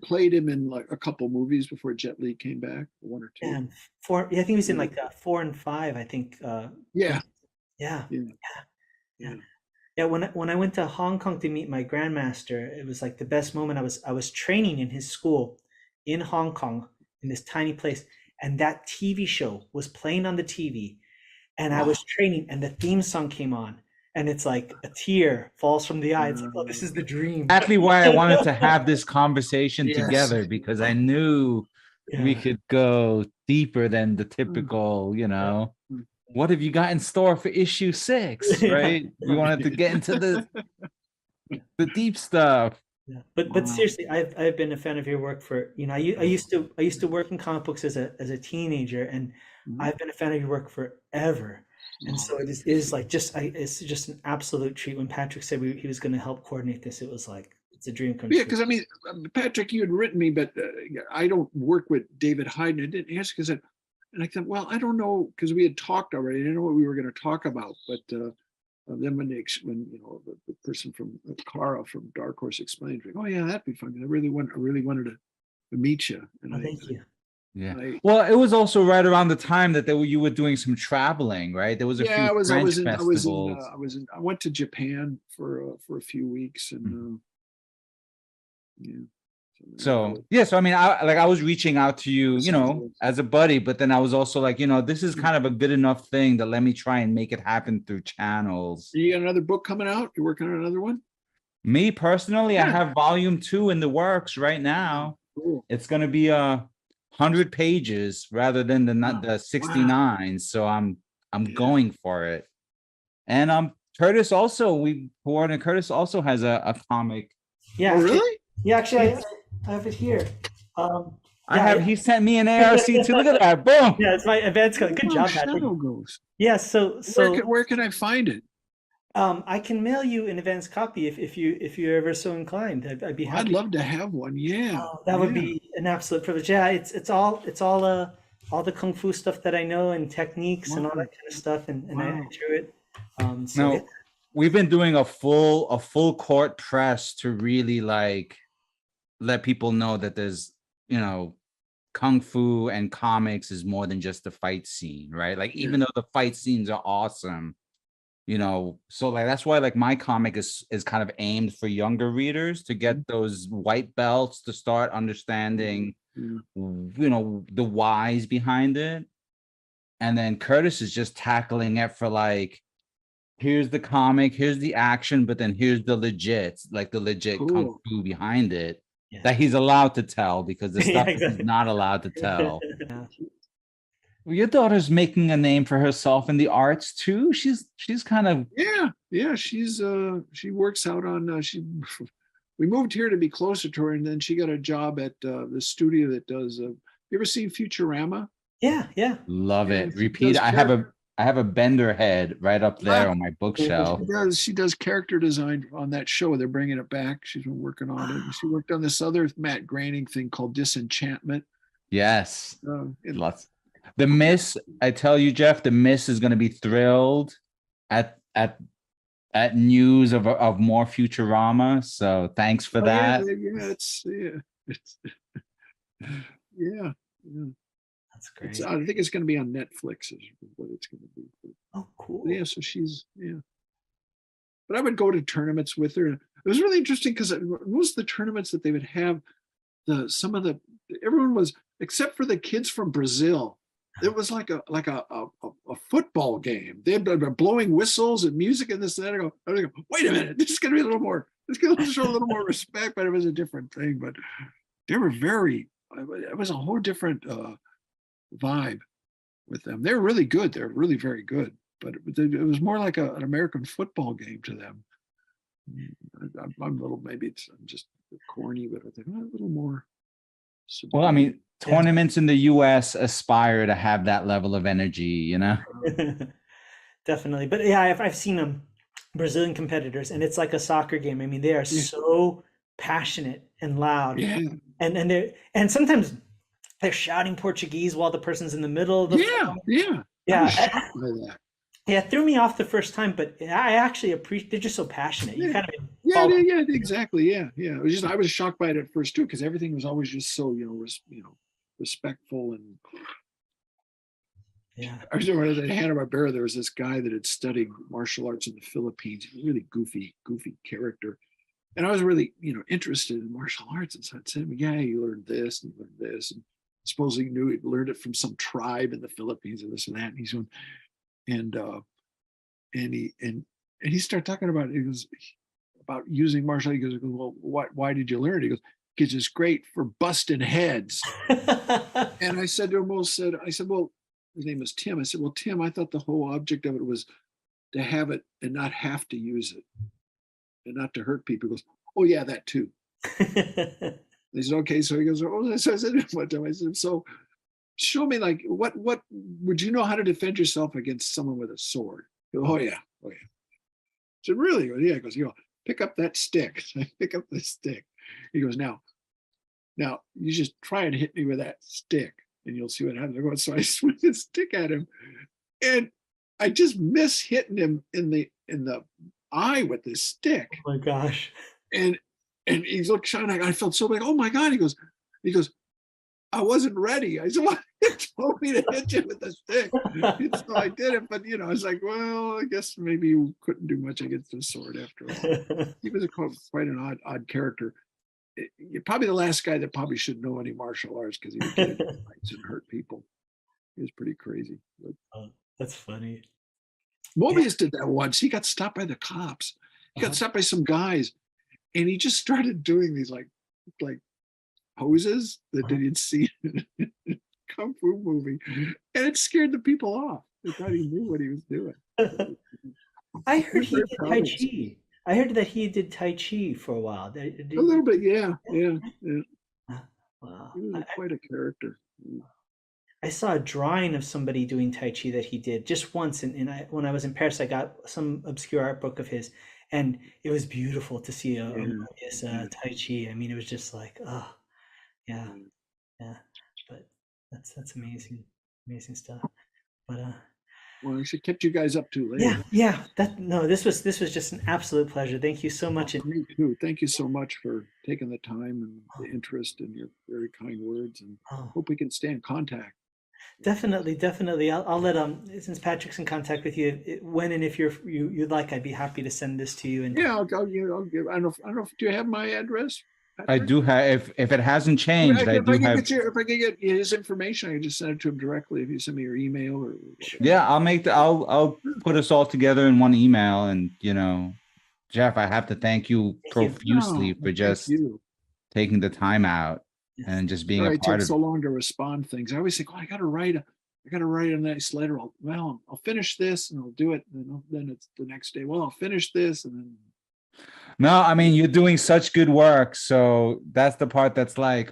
played him in like a couple movies before Jet Li came back, 1 or 2. And 4, I think he was in like 4 and 5. I think. Yeah. When I went to Hong Kong to meet my grandmaster, it was like the best moment. I was training in his school in Hong Kong in this tiny place, and that TV show was playing on the TV, and I was training, and the theme song came on. And it's like a tear falls from the eye. It's like, oh, this is the dream. Exactly why I wanted to have this conversation together, because I knew we could go deeper than the typical, what have you got in store for issue 6, right? We wanted to get into the deep stuff. Yeah. But seriously, I've been a fan of your work for, I used to work in comic books as a teenager, and I've been a fan of your work forever. And so it is like it's just an absolute treat. When Patrick said he was going to help coordinate this, it was like it's a dream come true. Yeah, because Patrick, you had written me, but I don't work with David Hyde. I didn't ask because and I thought, well, I don't know, because we had talked already. I didn't know what we were going to talk about, but then when the person from Clara from Dark Horse explained, oh yeah, that'd be fun. I really wanted to meet you. And Thank you. Yeah. Well, it was also right around the time that you were doing some traveling, right? There was a few French festivals. I went to Japan for a few weeks, and yeah. So I mean, I was reaching out to you, as a buddy, but then I was also like, this is kind of a good enough thing that let me try and make it happen through channels. You got another book coming out? You're working on another one? Me personally, I have volume 2 in the works right now. Cool. It's going to be 100 pages rather than the 69. Wow. So I'm going for it. And Curtis also Curtis also has a comic. Yeah. Oh, really? Yeah, actually I have it here. He sent me an ARC too. Look at that. Boom. Yeah, it's my advance code. Good job, Patrick. Yeah, so where can I find it? I can mail you an advance copy if you're ever so inclined. I'd be happy. I'd love to have one. Yeah, that would be an absolute privilege. Yeah, it's all the kung fu stuff that I know and techniques and all that kind of stuff, and I enjoy it. Now, we've been doing a full court press to really let people know that there's kung fu and comics is more than just the fight scene, right? Like even though the fight scenes are awesome. So that's why my comic is kind of aimed for younger readers to get those white belts to start understanding, the whys behind it. And then Curtis is just tackling it for here's the comic, here's the action, but then here's the legit kung fu behind it that he's allowed to tell, because the stuff he's not allowed to tell. Well, your daughter's making a name for herself in the arts too. She's kind of she works out on we moved here to be closer to her, and then she got a job at the studio that does you ever seen Futurama? Yeah, love it. Repeat. I have a Bender head right up there on my bookshelf. She does character design on that show. They're bringing it back. She's been working on it. She worked on this other Matt Groening thing called Disenchantment. Yes. Lots. The Miss, I tell you, Geof, the Miss is going to be thrilled at news of more Futurama. So thanks for that. Yeah. That's great. I think it's going to be on Netflix is what it's going to be. Oh, cool. Yeah, so she's But I would go to tournaments with her. It was really interesting because most of the tournaments that they would have, everyone was, except for the kids from Brazil. It was like a football game. They'd be blowing whistles and music and this and that. I go, wait a minute, this is going to be a little more. It's going to show a little more respect, but it was a different thing. But they were it was a whole different vibe with them. They're really good. They're really very good. But it was more like an American football game to them. I'm a little, maybe I'm just corny, but I think a little more. Well, I mean, tournaments in the US aspire to have that level of energy, Definitely. But yeah, I've seen Brazilian competitors, and it's like a soccer game. I mean, they are so passionate and loud. Yeah. And sometimes they're shouting Portuguese while the person's in the middle of the film. Yeah, it threw me off the first time, but I actually appreciate. They're just so passionate. You kind of exactly. It was I was shocked by it at first too, because everything was always just so respectful and. Yeah. I remember at Hanna-Barbera, there was this guy that had studied martial arts in the Philippines. He was a really goofy character, and I was really interested in martial arts, and so I'd say, "Yeah, you learned this and you learned this," and supposedly he learned it from some tribe in the Philippines and this and that. And he's going. And he started talking about it. He goes about using martial arts. He goes, well, why did you learn it? He goes, because it's great for busting heads. And I said to him, well, his name was Tim. I said, well, Tim, I thought the whole object of it was to have it and not have to use it and not to hurt people. He goes, oh yeah, that too. He said, okay. So he goes, oh, so I said one time, I said, so show me what would you know how to defend yourself against someone with a sword? Goes, oh yeah. I said, really? Yeah. He goes, pick up that stick. I pick up the stick. He goes, now you just try and hit me with that stick and you'll see what happens. I go, so I swing the stick at him, and I just miss hitting him in the eye with this stick. Oh my gosh. And he's like, Sean, I felt so bad. Oh my God. He goes, I wasn't ready. I said, well, you told me to hit you with the stick. And so I did it. But, I was like, well, I guess maybe you couldn't do much against the sword after all. He was quite an odd character. You're probably the last guy that probably should know any martial arts because he would get into fights and hurt people. He was pretty crazy. But that's funny. Mobius did that once. He got stopped by the cops. He got stopped by some guys. And he just started doing these like poses that they didn't see in a kung fu movie, and it scared the people off. They thought he knew what he was doing. I heard he did Tai Chi. I heard that he did Tai Chi for a while. A little bit, yeah. Wow. He was quite a character. I saw a drawing of somebody doing Tai Chi that he did just once, and when I was in Paris, I got some obscure art book of his. And it was beautiful to see a Tai Chi. I mean, it was just like, oh, yeah. But that's amazing stuff. But well, I should kept you guys up too late. Yeah. This was just an absolute pleasure. Thank you so much. Me too. Thank you so much for taking the time and the interest and your very kind words. And hope we can stay in contact. Definitely. I'll let since Patrick's in contact with you, when and if you'd like, I'd be happy to send this to you. And I'll give. I don't know. Do you have my address, Patrick? I do have. If it hasn't changed, if I can get his information, I can just send it to him directly. If you send me your email or whatever. Yeah, I'll put us all together in one email, and Geof, I have to thank you profusely for just taking the time out. And just being a part of it. It takes so long to respond things. I always think, I gotta write a nice letter. I'll finish this and I'll do it. And then it's the next day. Well, I'll finish this and then. No, I mean, you're doing such good work. So that's the part that's like,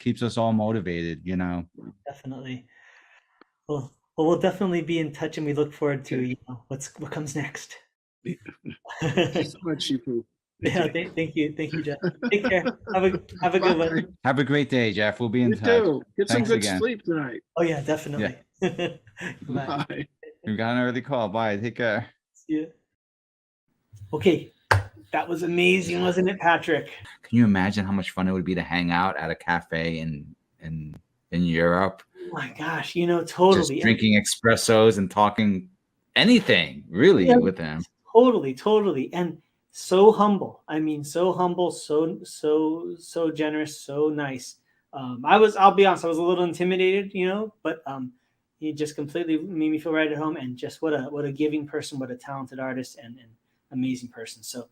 keeps us all motivated, Definitely. Well, we'll definitely be in touch, and we look forward to what comes next. Thank you so much, Shifu. Yeah, thank you, Geof. Take care. Have a good one. Have a great day, Geof. We'll be in touch. Too. Get some good sleep tonight. Oh yeah, definitely. Yeah. Bye. We've got an early call. Bye. Take care. See ya. Okay, that was amazing, wasn't it, Patrick? Can you imagine how much fun it would be to hang out at a cafe in Europe? Oh my gosh, totally. Just drinking espressos and talking anything really with him. Totally. And so humble. I mean, so humble, so generous, so nice. I'll be honest, I was a little intimidated, but he just completely made me feel right at home, and just what a giving person, what a talented artist and amazing person. So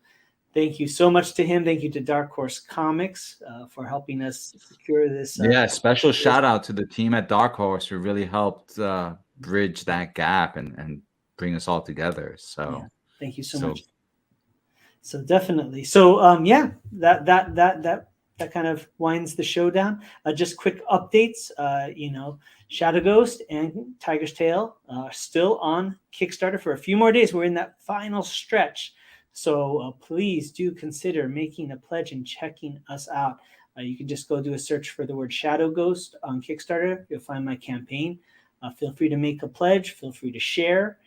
thank you so much to him. Thank you to Dark Horse Comics for helping us secure this. Special shout out to the team at Dark Horse who really helped bridge that gap and bring us all together. So thank you so much. So definitely. So that kind of winds the show down. Just quick updates. Shadow Ghost and Tiger's Tail still on Kickstarter for a few more days. We're in that final stretch. So please do consider making a pledge and checking us out. You can just go do a search for the word Shadow Ghost on Kickstarter. You'll find my campaign. Feel free to make a pledge. Feel free to share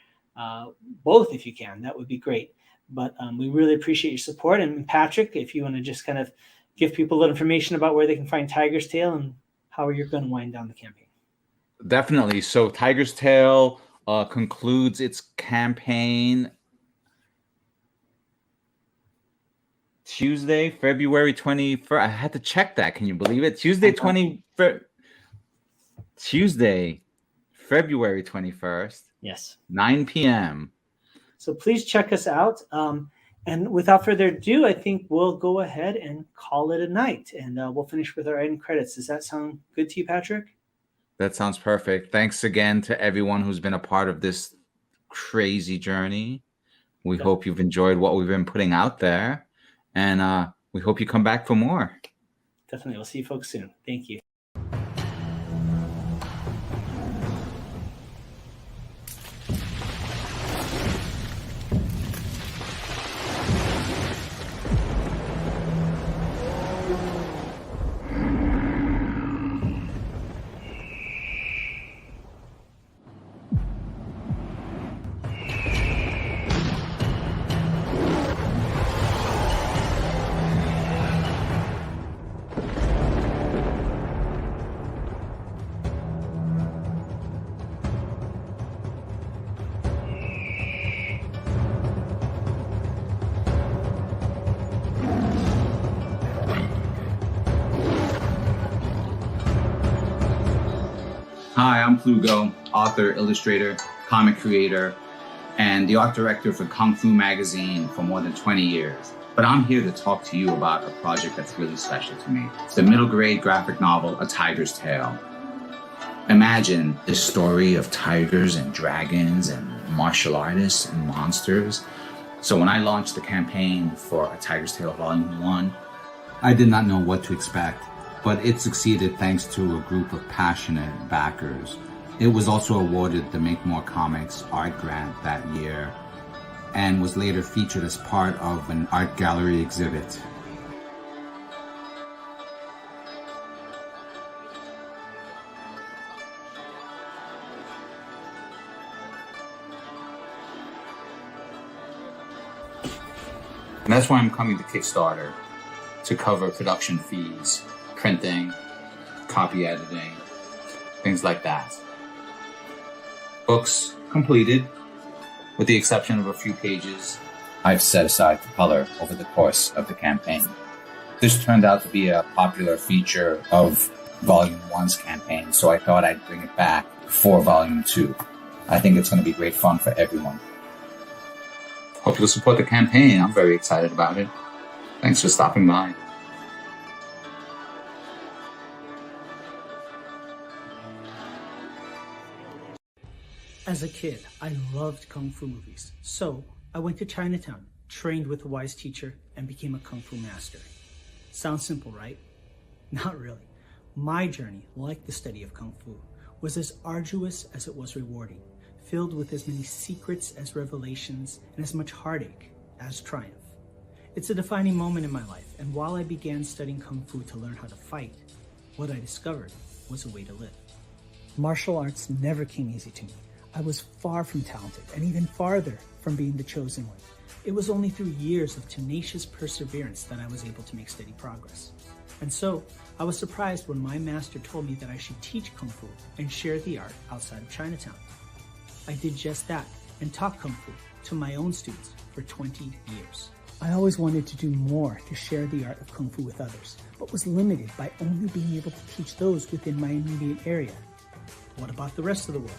both if you can. That would be great. But we really appreciate your support. And Patrick, if you want to just kind of give people a little information about where they can find Tiger's Tail and how you're going to wind down the campaign. Definitely. So Tiger's Tail concludes its campaign Tuesday, February 21st. I had to check that. Can you believe it? Tuesday, February 21st. Yes. 9 p.m. So please check us out. And without further ado, I think we'll go ahead and call it a night. And we'll finish with our end credits. Does that sound good to you, Patrick? That sounds perfect. Thanks again to everyone who's been a part of this crazy journey. We hope you've enjoyed what we've been putting out there. And we hope you come back for more. Definitely. We'll see you folks soon. Thank you. I'm Plugo, author, illustrator, comic creator, and the art director for Kung Fu Magazine for more than 20 years. But I'm here to talk to you about a project that's really special to me. It's the middle grade graphic novel, A Tiger's Tale. Imagine the story of tigers and dragons and martial artists and monsters. So when I launched the campaign for A Tiger's Tale Volume 1, I did not know what to expect, but it succeeded thanks to a group of passionate backers. It was also awarded the Make More Comics art grant that year and was later featured as part of an art gallery exhibit. And that's why I'm coming to Kickstarter, to cover production fees, printing, copy editing, things like that. Books completed, with the exception of a few pages I've set aside for color over the course of the campaign. This turned out to be a popular feature of Volume 1's campaign, so I thought I'd bring it back for Volume 2. I think it's going to be great fun for everyone. Hope you'll support the campaign. I'm very excited about it. Thanks for stopping by. As a kid, I loved Kung Fu movies. So I went to Chinatown, trained with a wise teacher, and became a Kung Fu master. Sounds simple, right? Not really. My journey, like the study of Kung Fu, was as arduous as it was rewarding, filled with as many secrets as revelations and as much heartache as triumph. It's a defining moment in my life, and while I began studying Kung Fu to learn how to fight, what I discovered was a way to live. Martial arts never came easy to me. I was far from talented, and even farther from being the chosen one. It was only through years of tenacious perseverance that I was able to make steady progress. And so, I was surprised when my master told me that I should teach Kung Fu and share the art outside of Chinatown. I did just that and taught Kung Fu to my own students for 20 years. I always wanted to do more to share the art of Kung Fu with others, but was limited by only being able to teach those within my immediate area. What about the rest of the world?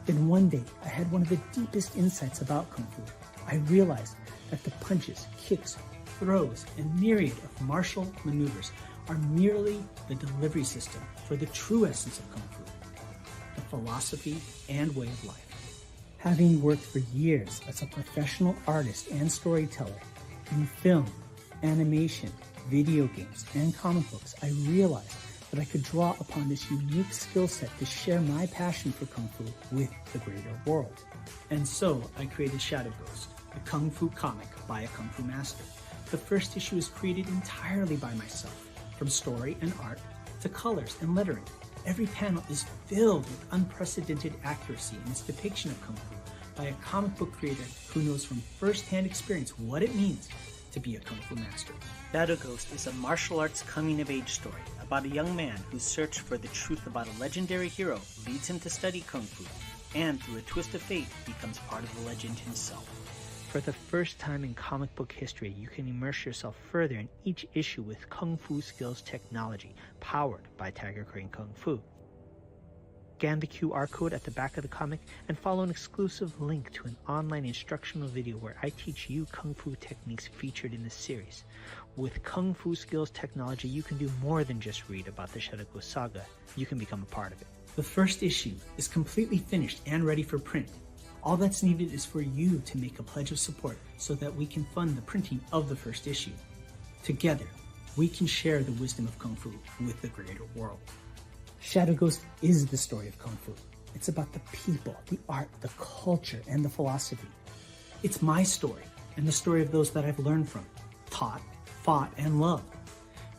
Then one day, I had one of the deepest insights about Kung Fu. I realized that the punches, kicks, throws, and myriad of martial maneuvers are merely the delivery system for the true essence of Kung Fu, the philosophy and way of life. Having worked for years as a professional artist and storyteller in film, animation, video games, and comic books, I realized that I could draw upon this unique skill set to share my passion for Kung Fu with the greater world. And so I created Shadow Ghost, a Kung Fu comic by a Kung Fu master. The first issue is created entirely by myself, from story and art to colors and lettering. Every panel is filled with unprecedented accuracy in its depiction of Kung Fu by a comic book creator who knows from first-hand experience what it means to be a Kung Fu master. Shadow Ghost is a martial arts coming-of-age story about a young man whose search for the truth about a legendary hero leads him to study Kung Fu, and through a twist of fate, becomes part of the legend himself. For the first time in comic book history, you can immerse yourself further in each issue with Kung Fu skills technology, powered by Tiger Crane Kung Fu. Scan the QR code at the back of the comic and follow an exclusive link to an online instructional video where I teach you Kung Fu techniques featured in this series. With Kung Fu skills technology, you can do more than just read about the Shadow Ghost saga. You can become a part of it. The first issue is completely finished and ready for print. All that's needed is for you to make a pledge of support so that we can fund the printing of the first issue. Together, we can share the wisdom of Kung Fu with the greater world. Shadow Ghost is the story of Kung Fu. It's about the people, the art, the culture, and the philosophy. It's my story and the story of those that I've learned from, taught, fought, and loved.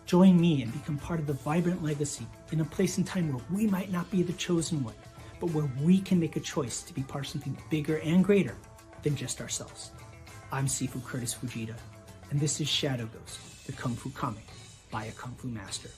Join me and become part of the vibrant legacy in a place and time where we might not be the chosen one, but where we can make a choice to be part of something bigger and greater than just ourselves. I'm Sifu Curtis Fujita, and this is Shadow Ghost, the Kung Fu comic by a Kung Fu master.